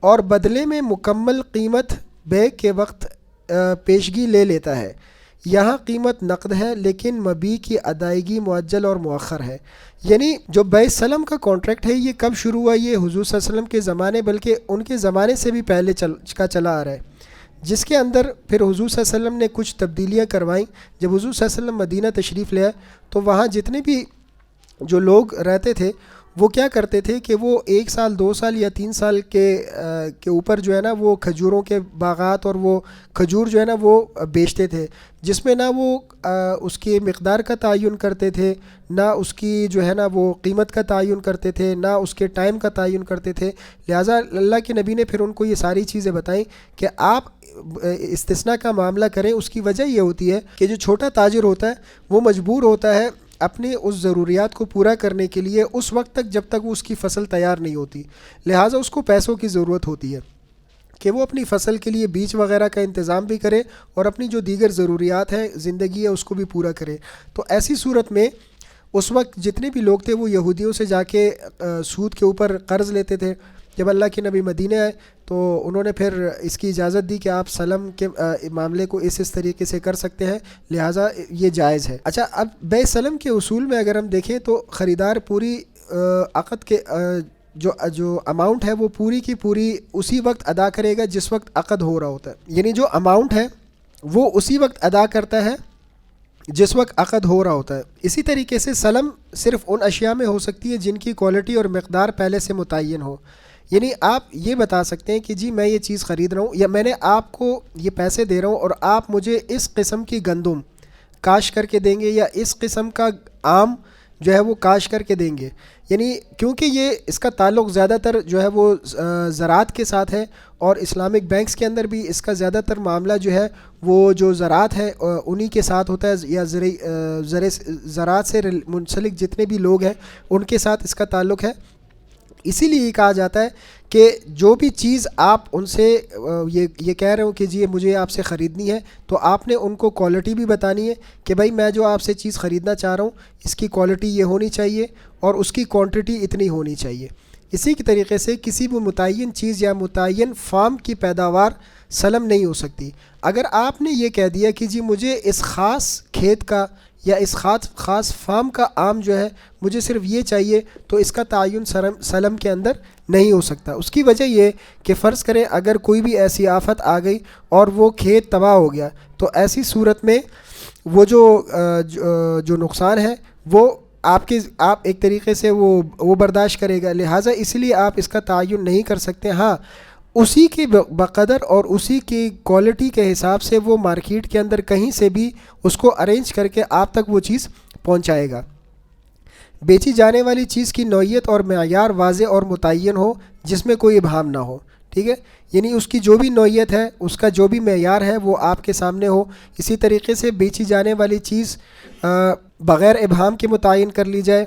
اور بدلے میں مکمل قیمت بے کے وقت پیشگی لے لیتا ہے۔ یہاں قیمت نقد ہے لیکن مبیع کی ادائیگی معجل اور مؤخر ہے۔ یعنی جو بیع سلم کا کانٹریکٹ ہے یہ کب شروع ہوا؟ یہ حضور صلی اللہ علیہ وسلم کے زمانے، بلکہ ان کے زمانے سے بھی پہلے چلا آ رہا ہے، جس کے اندر پھر حضور صلی اللہ علیہ وسلم نے کچھ تبدیلیاں کروائیں۔ جب حضور صلی اللہ علیہ وسلم مدینہ تشریف لے آئے تو وہاں جتنے بھی جو لوگ رہتے تھے وہ کیا کرتے تھے کہ وہ 1 سال 2 سال یا 3 سال کے اوپر جو ہے نا وہ کھجوروں کے باغات اور وہ کھجور جو ہے نا وہ بیچتے تھے، جس میں نہ وہ اس کی مقدار کا تعین کرتے تھے، نہ اس کی جو ہے نا وہ قیمت کا تعین کرتے تھے، نہ اس کے ٹائم کا تعین کرتے تھے۔ لہٰذا اللہ کے نبی نے پھر ان کو یہ ساری چیزیں بتائیں کہ آپ استثناء کا معاملہ کریں۔ اس کی وجہ یہ ہوتی ہے کہ جو چھوٹا تاجر ہوتا ہے وہ مجبور ہوتا ہے اپنے اس ضروریات کو پورا کرنے کے لیے اس وقت تک جب تک وہ اس کی فصل تیار نہیں ہوتی، لہٰذا اس کو پیسوں کی ضرورت ہوتی ہے کہ وہ اپنی فصل کے لیے بیج وغیرہ کا انتظام بھی کرے اور اپنی جو دیگر ضروریات ہیں زندگی ہے اس کو بھی پورا کرے۔ تو ایسی صورت میں اس وقت جتنے بھی لوگ تھے وہ یہودیوں سے جا کے سود کے اوپر قرض لیتے تھے۔ جب اللہ کے نبی مدینہ آئے تو انہوں نے پھر اس کی اجازت دی کہ آپ سلم کے معاملے کو اس طریقے سے کر سکتے ہیں، لہٰذا یہ جائز ہے۔ اچھا، اب بے سلم کے اصول میں اگر ہم دیکھیں تو خریدار پوری عقد کے جو اماؤنٹ ہے وہ پوری کی پوری اسی وقت ادا کرے گا جس وقت عقد ہو رہا ہوتا ہے، یعنی جو اماؤنٹ ہے وہ اسی وقت ادا کرتا ہے جس وقت عقد ہو رہا ہوتا ہے۔ اسی طریقے سے سلم صرف ان اشیاء میں ہو سکتی ہے جن کی کوالٹی اور مقدار پہلے سے متعین ہو، یعنی آپ یہ بتا سکتے ہیں کہ جی میں یہ چیز خرید رہا ہوں یا میں نے آپ کو یہ پیسے دے رہا ہوں اور آپ مجھے اس قسم کی گندم کاشت کر کے دیں گے یا اس قسم کا آم جو ہے وہ کاشت کر کے دیں گے، یعنی کیونکہ یہ اس کا تعلق زیادہ تر جو ہے وہ زراعت کے ساتھ ہے اور اسلامک بینکس کے اندر بھی اس کا زیادہ تر معاملہ جو ہے وہ جو زراعت ہے انہی کے ساتھ ہوتا ہے، یا زراعت سے منسلک جتنے بھی لوگ ہیں ان کے ساتھ اس کا تعلق ہے۔ اسی لیے یہ کہا جاتا ہے کہ جو بھی چیز آپ ان سے یہ کہہ رہے ہو کہ جی مجھے آپ سے خریدنی ہے تو آپ نے ان کو کوالٹی بھی بتانی ہے کہ بھائی میں جو آپ سے چیز خریدنا چاہ رہا ہوں اس کی کوالٹی یہ ہونی چاہیے اور اس کی کوانٹٹی اتنی ہونی چاہیے۔ اسی کے طریقے سے کسی بھی متعین چیز یا متعین فارم کی پیداوار سلم نہیں ہو سکتی۔ اگر آپ نے یہ کہہ دیا کہ جی مجھے اس خاص کھیت کا یا اس خاص فارم کا آم جو ہے مجھے صرف یہ چاہیے تو اس کا تعین سلم کے اندر نہیں ہو سکتا۔ اس کی وجہ یہ کہ فرض کریں اگر کوئی بھی ایسی آفت آ گئی اور وہ کھیت تباہ ہو گیا تو ایسی صورت میں وہ جو نقصان ہے وہ آپ ایک طریقے سے وہ برداشت کرے گا، لہٰذا اس لیے آپ اس کا تعین نہیں کر سکتے۔ ہاں اسی کے بقدر اور اسی کی کوالٹی کے حساب سے وہ مارکیٹ کے اندر کہیں سے بھی اس کو ارینج کر کے آپ تک وہ چیز پہنچائے گا۔ بیچی جانے والی چیز کی نوعیت اور معیار واضح اور متعین ہو جس میں کوئی ابہام نہ ہو، ٹھیک ہے، یعنی اس کی جو بھی نوعیت ہے اس کا جو بھی معیار ہے وہ آپ کے سامنے ہو۔ اسی طریقے سے بیچی جانے والی چیز بغیر ابہام کے متعین کر لی جائے۔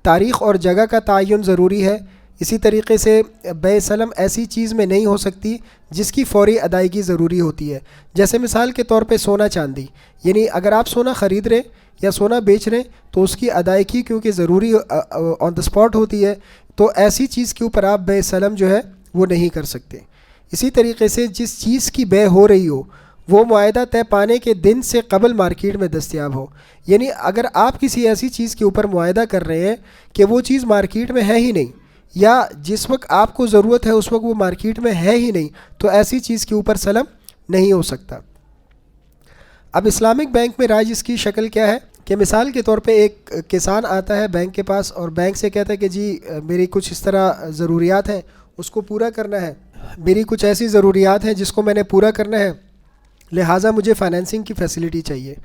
تاریخ اور جگہ کا تعین ضروری ہے۔ اسی طریقے سے بے سلم ایسی چیز میں نہیں ہو سکتی جس کی فوری ادائیگی ضروری ہوتی ہے، جیسے مثال کے طور پہ سونا چاندی، یعنی اگر آپ سونا خرید رہے یا سونا بیچ رہے تو اس کی ادائیگی کیونکہ ضروری آن دا اسپاٹ ہوتی ہے، تو ایسی چیز کے اوپر آپ بے سلم جو ہے وہ نہیں کر سکتے۔ اسی طریقے سے جس چیز کی بے ہو رہی ہو وہ معاہدہ طے پانے کے دن سے قبل مارکیٹ میں دستیاب ہو، یعنی اگر آپ کسی ایسی چیز کے اوپر معاہدہ کر رہے ہیں کہ وہ چیز مارکیٹ میں ہے ہی نہیں یا جس وقت آپ کو ضرورت ہے اس وقت وہ مارکیٹ میں ہے ہی نہیں، تو ایسی چیز کے اوپر سلم نہیں ہو سکتا۔ اب اسلامک بینک میں رائج اس کی شکل کیا ہے کہ مثال کے طور پہ ایک کسان آتا ہے بینک کے پاس اور بینک سے کہتا ہے کہ جی میری کچھ اس طرح ضروریات ہیں اس کو پورا کرنا ہے، میری کچھ ایسی ضروریات ہیں جس کو میں نے پورا کرنا ہے، لہٰذا مجھے فائنینسنگ کی فیسلٹی چاہیے۔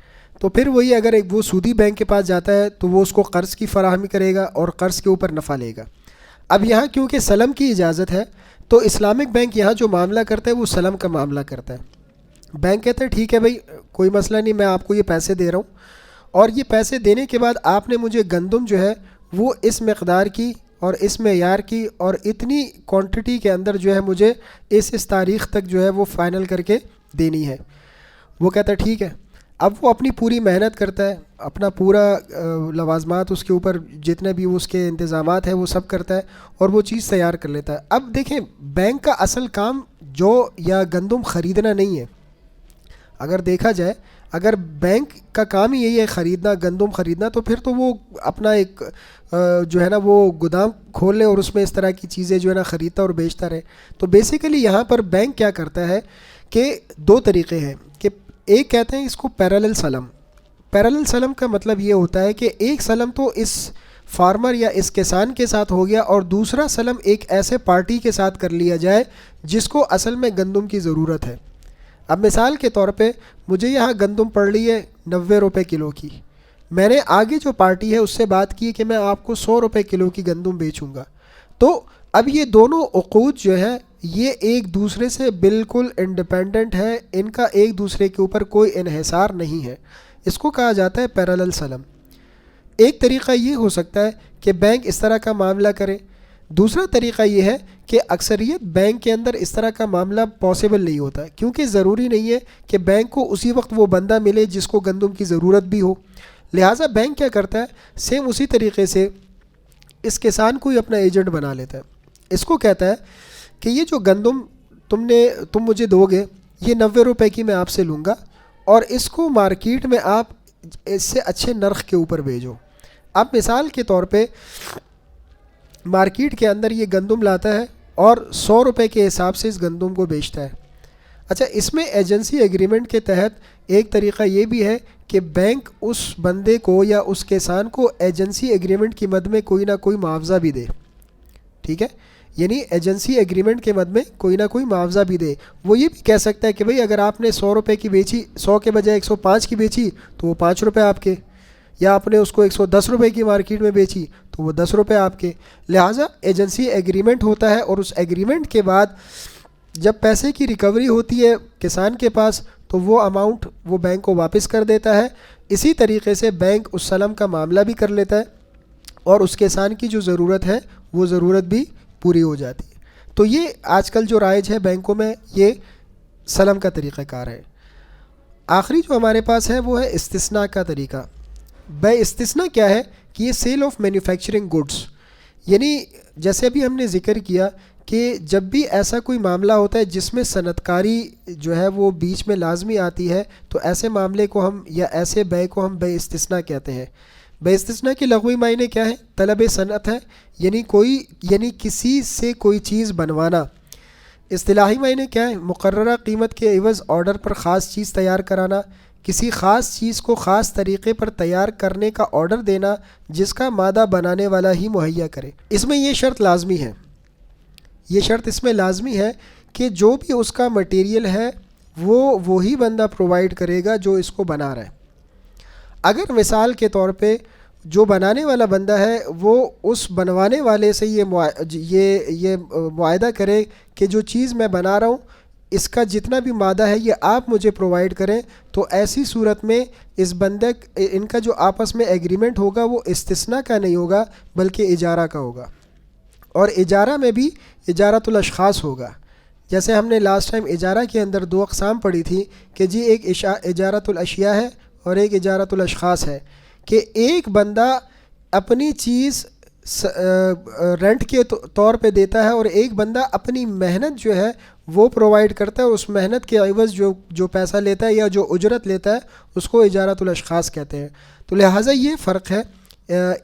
تو پھر وہی اگر وہ سودی بینک کے پاس جاتا ہے تو وہ اس کو قرض کی فراہمی کرے گا اور قرض کے اوپر نفع لے گا۔ اب یہاں کیونکہ سلم کی اجازت ہے تو اسلامک بینک یہاں جو معاملہ کرتا ہے وہ سلم کا معاملہ کرتا ہے۔ بینک کہتا ہے ٹھیک ہے بھائی کوئی مسئلہ نہیں، میں آپ کو یہ پیسے دے رہا ہوں، اور یہ پیسے دینے کے بعد آپ نے مجھے گندم جو ہے وہ اس مقدار کی اور اس معیار کی اور اتنی کوانٹٹی کے اندر جو ہے مجھے اس تاریخ تک جو ہے وہ فائنل کر کے دینی ہے۔ وہ کہتا ہے ٹھیک ہے۔ اب وہ اپنی پوری محنت کرتا ہے، اپنا پورا لوازمات اس کے اوپر جتنے بھی اس کے انتظامات ہیں وہ سب کرتا ہے اور وہ چیز تیار کر لیتا ہے۔ اب دیکھیں بینک کا اصل کام جو یا گندم خریدنا نہیں ہے۔ اگر دیکھا جائے اگر بینک کا کام ہی یہی ہے خریدنا، گندم خریدنا، تو پھر تو وہ اپنا ایک جو ہے نا وہ گودام کھول لے اور اس میں اس طرح کی چیزیں جو ہے نا خریدتا اور بیچتا رہے۔ تو بیسیکلی یہاں پر بینک کیا کرتا ہے کہ دو طریقے ہیں کہ ایک کہتے ہیں اس کو پیرالل سلم۔ پیرالل سلم کا مطلب یہ ہوتا ہے کہ ایک سلم تو اس فارمر یا اس کسان کے ساتھ ہو گیا اور دوسرا سلم ایک ایسے پارٹی کے ساتھ کر لیا جائے جس کو اصل میں گندم کی ضرورت ہے۔ اب مثال کے طور پہ مجھے یہاں گندم پڑ رہی ہے 90 روپے کلو کی، میں نے آگے جو پارٹی ہے اس سے بات کی کہ میں آپ کو 100 روپے کلو کی گندم بیچوں گا، تو اب یہ دونوں عقود جو ہے یہ ایک دوسرے سے بالکل انڈیپینڈنٹ ہے، ان کا ایک دوسرے کے اوپر کوئی انحصار نہیں ہے۔ اس کو کہا جاتا ہے پیرالل سلم۔ ایک طریقہ یہ ہو سکتا ہے کہ بینک اس طرح کا معاملہ کرے، دوسرا طریقہ یہ ہے کہ اکثریت بینک کے اندر اس طرح کا معاملہ پاسبل نہیں ہوتا، کیونکہ ضروری نہیں ہے کہ بینک کو اسی وقت وہ بندہ ملے جس کو گندم کی ضرورت بھی ہو۔ لہٰذا بینک کیا کرتا ہے سیم اسی طریقے سے اس کسان کو ہی اپنا ایجنٹ بنا لیتا ہے۔ اس کو کہتا ہے کہ یہ جو گندم تم مجھے دو گے یہ 90 روپے کی میں آپ سے لوں گا اور اس کو مارکیٹ میں آپ اس سے اچھے نرخ کے اوپر بھیجو۔ اب مثال کے طور پہ مارکیٹ کے اندر یہ گندم لاتا ہے اور 100 روپے کے حساب سے اس گندم کو بیچتا ہے۔ اچھا اس میں ایجنسی ایگریمنٹ کے تحت ایک طریقہ یہ بھی ہے کہ بینک اس بندے کو یا اس کسان کو ایجنسی ایگریمنٹ کی مد میں کوئی نہ کوئی معاوضہ بھی دے، ٹھیک ہے، یعنی ایجنسی ایگریمنٹ کے مد میں کوئی نہ کوئی معاوضہ بھی دے۔ وہ یہ بھی کہہ سکتا ہے کہ بھئی اگر آپ نے 100 روپے کی بیچی، 100 کے بجائے 105 کی بیچی تو وہ 5 روپے آپ کے، یا آپ نے اس کو 110 روپے کی مارکیٹ میں بیچی تو وہ 10 روپے آپ کے۔ لہٰذا ایجنسی ایگریمنٹ ہوتا ہے اور اس ایگریمنٹ کے بعد جب پیسے کی ریکوری ہوتی ہے کسان کے پاس تو وہ اماؤنٹ وہ بینک کو واپس کر دیتا ہے۔ اسی طریقے سے بینک اس سلم کا معاملہ بھی کر لیتا ہے اور اس کسان کی جو ضرورت ہے وہ ضرورت بھی پوری ہو جاتی ہے۔ تو یہ آج کل جو رائج ہے بینکوں میں یہ سلم کا طریقہ کار ہے۔ آخری جو ہمارے پاس ہے وہ ہے استثناء کا طریقہ۔ بے استثناء کیا ہے کہ یہ سیل آف مینوفیکچرنگ گڈس، یعنی جیسے ابھی ہم نے ذکر کیا کہ جب بھی ایسا کوئی معاملہ ہوتا ہے جس میں صنعت کاری جو ہے وہ بیچ میں لازمی آتی ہے تو ایسے معاملے کو ہم یا ایسے بے کو ہم بے استثناء کہتے ہیں۔ بے استثناء کے لغوی معنی کیا ہے؟ طلب صنعت ہے، یعنی کسی سے کوئی چیز بنوانا۔ اصطلاحی معنی کیا ہے؟ مقررہ قیمت کے عوض آرڈر پر خاص چیز تیار کرانا، کسی خاص چیز کو خاص طریقے پر تیار کرنے کا آرڈر دینا جس کا مادہ بنانے والا ہی مہیا کرے۔ اس میں یہ شرط لازمی ہے، یہ شرط اس میں لازمی ہے کہ جو بھی اس کا مٹیریل ہے وہ وہی بندہ پرووائڈ کرے گا جو اس کو بنا رہا ہے۔ اگر مثال کے طور پہ جو بنانے والا بندہ ہے وہ اس بنوانے والے سے یہ معاہدہ کرے کہ جو چیز میں بنا رہا ہوں اس کا جتنا بھی مادہ ہے یہ آپ مجھے پرووائڈ کریں، تو ایسی صورت میں اس بندے ان کا جو آپس میں ایگریمنٹ ہوگا وہ استثناء کا نہیں ہوگا بلکہ اجارہ کا ہوگا، اور اجارہ میں بھی اجارۃ الاشخاص ہوگا۔ جیسے ہم نے لاسٹ ٹائم اجارہ کے اندر دو اقسام پڑھی تھی کہ جی ایک اجارۃ الاشیاء ہے اور ایک اجارۃ الاشخاص ہے، کہ ایک بندہ اپنی چیز رینٹ کے طور پہ دیتا ہے اور ایک بندہ اپنی محنت جو ہے وہ پرووائڈ کرتا ہے، اس محنت کے عوض جو پیسہ لیتا ہے یا جو اجرت لیتا ہے اس کو اجارۃ الاشخاص کہتے ہیں۔ تو لہٰذا یہ فرق ہے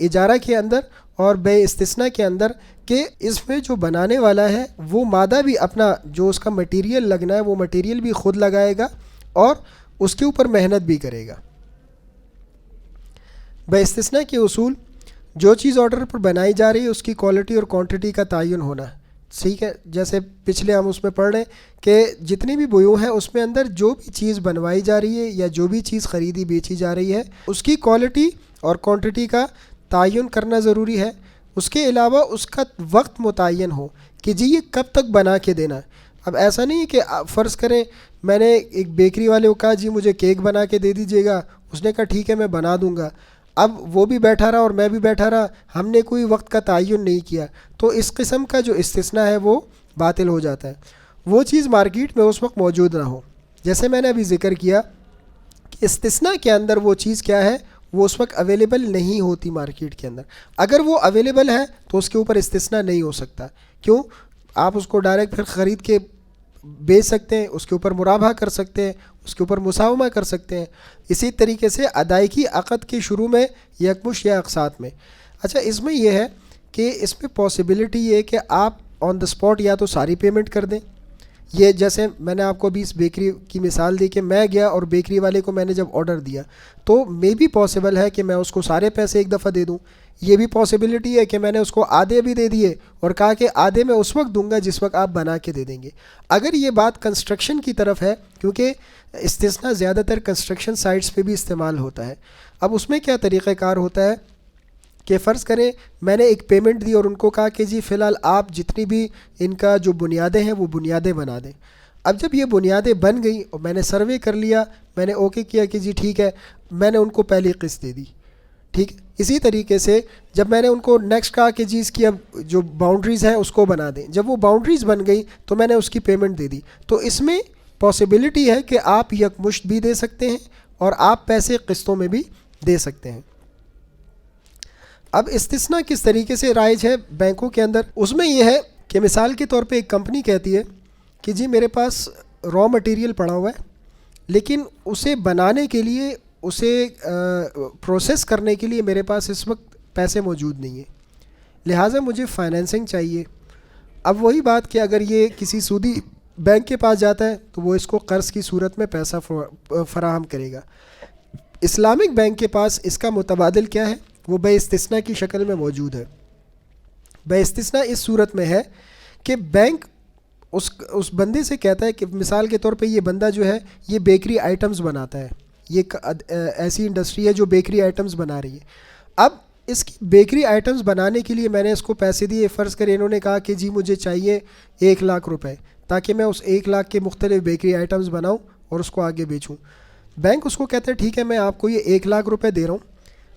اجارہ کے اندر اور بے استثناء کے اندر کہ اس میں جو بنانے والا ہے وہ مادہ بھی اپنا جو اس کا مٹیریل لگنا ہے وہ مٹیریل بھی خود لگائے گا اور اس کے اوپر محنت بھی کرے گا۔ بے استثناء کے اصول: جو چیز آرڈر پر بنائی جا رہی ہے اس کی کوالٹی اور کوانٹٹی کا تعین ہونا، ٹھیک ہے، جیسے پچھلے ہم اس میں پڑھ رہے ہیں کہ جتنی بھی بیوع ہیں اس میں اندر جو بھی چیز بنوائی جا رہی ہے یا جو بھی چیز خریدی بیچی جا رہی ہے اس کی کوالٹی اور کوانٹٹی کا تعین کرنا ضروری ہے۔ اس کے علاوہ اس کا وقت متعین ہو کہ جی یہ کب تک بنا کے دینا ہے۔ اب ایسا نہیں ہے کہ فرض کریں میں نے ایک بیکری والے کو کہا جی مجھے کیک بنا کے دے دیجیے گا، اس نے کہا ٹھیک ہے میں بنا دوں گا، اب وہ بھی بیٹھا رہا اور میں بھی بیٹھا رہا، ہم نے کوئی وقت کا تعین نہیں کیا، تو اس قسم کا جو استثناء ہے وہ باطل ہو جاتا ہے۔ وہ چیز مارکیٹ میں اس وقت موجود نہ ہو، جیسے میں نے ابھی ذکر کیا کہ استثناء کے اندر وہ چیز کیا ہے، وہ اس وقت اویلیبل نہیں ہوتی مارکیٹ کے اندر۔ اگر وہ اویلیبل ہے تو اس کے اوپر استثناء نہیں ہو سکتا، کیوں؟ آپ اس کو ڈائریکٹ پھر خرید کے بیچ سکتے ہیں، اس کے اوپر مرابحہ کر سکتے ہیں، اس کے اوپر مساومہ کر سکتے ہیں۔ اسی طریقے سے ادائیگی عقد کے شروع میں یکمشت یا اقساط میں۔ اچھا اس میں یہ ہے کہ اس میں پاسبلٹی یہ ہے کہ آپ آن دا اسپاٹ یا تو ساری پیمنٹ کر دیں، یہ جیسے میں نے آپ کو ابھی اس بیکری کی مثال دی کہ میں گیا اور بیکری والے کو میں نے جب آرڈر دیا تو مے بھی پاسبل ہے کہ میں اس کو سارے پیسے ایک دفعہ دے دوں، یہ بھی پاسبلٹی ہے کہ میں نے اس کو آدھے بھی دے دیے اور کہا کہ آدھے میں اس وقت دوں گا جس وقت آپ بنا کے دے دیں گے۔ اگر یہ بات کنسٹرکشن کی طرف ہے، کیونکہ استثناء زیادہ تر کنسٹرکشن سائٹس پہ بھی استعمال ہوتا ہے، اب اس میں کیا طریقہ کار ہوتا ہے کہ فرض کریں میں نے ایک پیمنٹ دی اور ان کو کہا کہ جی فی الحال آپ جتنی بھی ان کا جو بنیادیں ہیں وہ بنیادیں بنا دیں۔ اب جب یہ بنیادیں بن گئیں اور میں نے سروے کر لیا، میں نے اوکے کیا کہ جی ٹھیک ہے، میں نے ان کو پہلی قسط دے دی، ٹھیک ہے۔ اسی طریقے سے جب میں نے ان کو نیکسٹ کہا کہ جی اس کی اب جو باؤنڈریز ہیں اس کو بنا دیں، جب وہ باؤنڈریز بن گئی تو میں نے اس کی پیمنٹ دے دی، تو اس میں پاسبلٹی ہے کہ آپ یکمشت بھی دے سکتے ہیں اور آپ پیسے قسطوں میں بھی دے سکتے ہیں۔ اب استثناء کس طریقے سے رائج ہے بینکوں کے اندر، اس میں یہ ہے کہ مثال کے طور پہ ایک کمپنی کہتی ہے کہ جی میرے پاس را مٹیریل پڑا ہوا ہے لیکن اسے بنانے کے لیے، اسے پروسیس کرنے کے لیے میرے پاس اس وقت پیسے موجود نہیں ہیں، لہٰذا مجھے فائنینسنگ چاہیے۔ اب وہی بات کہ اگر یہ کسی سودی بینک کے پاس جاتا ہے تو وہ اس کو قرض کی صورت میں پیسہ فراہم کرے گا۔ اسلامک بینک کے پاس اس کا متبادل کیا ہے، وہ بے استثناء کی شکل میں موجود ہے۔ بے استثناء اس صورت میں ہے کہ بینک اس بندے سے کہتا ہے کہ مثال کے طور پہ یہ بندہ جو ہے یہ بیکری آئٹمز بناتا ہے، یہ ایسی انڈسٹری ہے جو بیکری آئٹمز بنا رہی ہے۔ اب اس کی بیکری آئٹمز بنانے کے لیے میں نے اس کو پیسے دیے، فرض کریں انہوں نے کہا کہ جی مجھے چاہیے 1,00,000 روپے تاکہ میں اس 1,00,000 کے مختلف بیکری آئٹمز بناؤں اور اس کو آگے بیچوں۔ بینک اس کو کہتا ہے ٹھیک ہے میں آپ کو یہ 1,00,000 روپے دے رہا ہوں،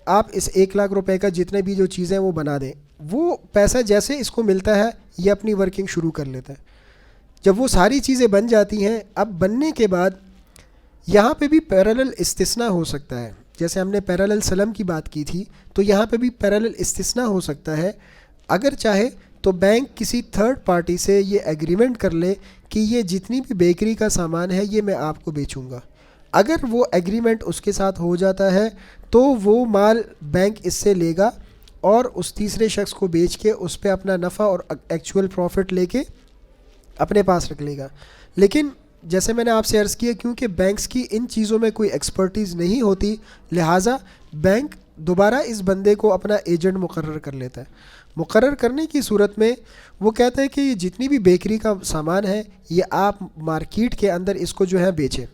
آپ اس 1,00,000 روپے کا جتنے بھی جو چیزیں وہ بنا دیں۔ وہ پیسہ جیسے اس کو ملتا ہے یہ اپنی ورکنگ شروع کر لیتا ہے۔ جب وہ ساری چیزیں بن جاتی ہیں، اب بننے کے بعد یہاں پہ بھی پیرالل استثناء ہو سکتا ہے، جیسے ہم نے پیرالل سلم کی بات کی تھی تو یہاں پہ بھی پیرالل استثناء ہو سکتا ہے۔ اگر چاہے تو بینک کسی تھرڈ پارٹی سے یہ ایگریمنٹ کر لے کہ یہ جتنی بھی بیکری کا سامان ہے یہ میں آپ کو بیچوں گا۔ اگر وہ ایگریمنٹ اس کے ساتھ ہو جاتا ہے تو وہ مال بینک اس سے لے گا اور اس تیسرے شخص کو بیچ کے اس پہ اپنا نفع اور ایکچول پروفٹ لے کے اپنے پاس رکھ لے گا۔ لیکن جیسے میں نے آپ سے عرض کیا کیونکہ بینکس کی ان چیزوں میں کوئی ایکسپرٹیز نہیں ہوتی، لہٰذا بینک دوبارہ اس بندے کو اپنا ایجنٹ مقرر کر لیتا ہے۔ مقرر کرنے کی صورت میں وہ کہتا ہے کہ یہ جتنی بھی بیکری کا سامان ہے یہ آپ مارکیٹ کے اندر اس کو جو ہے بیچیں،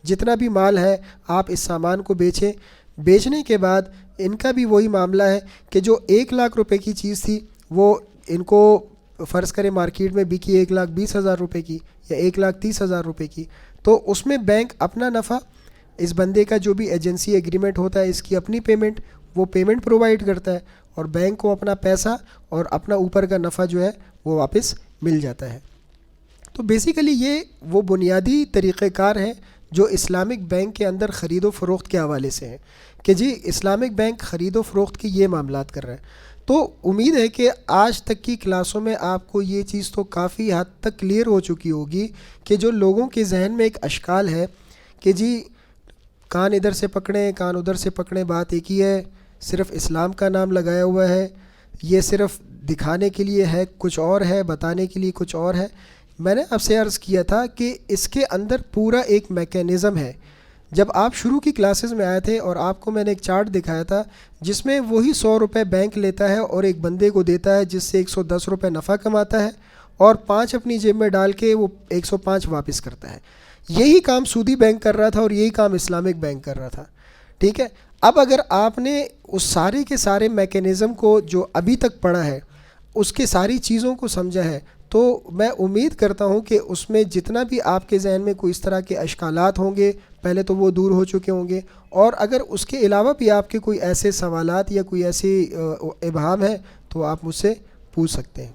جتنا بھی مال ہے آپ اس سامان کو بیچیں۔ بیچنے کے بعد ان کا بھی وہی معاملہ ہے کہ جو 1,00,000 روپے کی چیز تھی وہ ان کو فرض کریں مارکیٹ میں بکی 1,20,000 روپے کی یا 1,30,000 روپے کی، تو اس میں بینک اپنا نفع، اس بندے کا جو بھی ایجنسی ایگریمنٹ ہوتا ہے اس کی اپنی پیمنٹ، وہ پیمنٹ پرووائڈ کرتا ہے اور بینک کو اپنا پیسہ اور اپنا اوپر کا نفع جو ہے وہ واپس مل جاتا ہے۔ تو بیسیکلی یہ وہ بنیادی طریقہ کار ہیں جو اسلامک بینک کے اندر خرید و فروخت کے حوالے سے ہیں کہ جی اسلامک بینک خرید و فروخت کی یہ معاملات کر رہا ہے۔ تو امید ہے کہ آج تک کی کلاسوں میں آپ کو یہ چیز تو کافی حد تک کلیئر ہو چکی ہوگی کہ جو لوگوں کے ذہن میں ایک اشکال ہے کہ جی کان ادھر سے پکڑیں کان ادھر سے پکڑیں، بات ایک ہی ہے، صرف اسلام کا نام لگایا ہوا ہے، یہ صرف دکھانے کے لیے ہے کچھ اور ہے، بتانے کے لیے کچھ اور ہے۔ میں نے آپ سے عرض کیا تھا کہ اس کے اندر پورا ایک میکینزم ہے۔ جب آپ شروع کی کلاسز میں آئے تھے اور آپ کو میں نے ایک چارٹ دکھایا تھا جس میں وہی 100 روپے بینک لیتا ہے اور ایک بندے کو دیتا ہے جس سے 110 روپے نفع کماتا ہے اور 5 اپنی جیب میں ڈال کے وہ 105 واپس کرتا ہے۔ یہی کام سودی بینک کر رہا تھا اور یہی کام اسلامک بینک کر رہا تھا، ٹھیک ہے. اب اگر آپ نے اس سارے کے سارے میکینزم کو جو ابھی تک پڑھا ہے، اس کے ساری چیزوں کو سمجھا ہے، تو میں امید کرتا ہوں کہ اس میں جتنا بھی آپ کے ذہن میں کوئی اس طرح کے اشکالات ہوں گے پہلے تو وہ دور ہو چکے ہوں گے، اور اگر اس کے علاوہ بھی آپ کے کوئی ایسے سوالات یا کوئی ایسی ابہام ہے تو آپ مجھ سے پوچھ سکتے ہیں.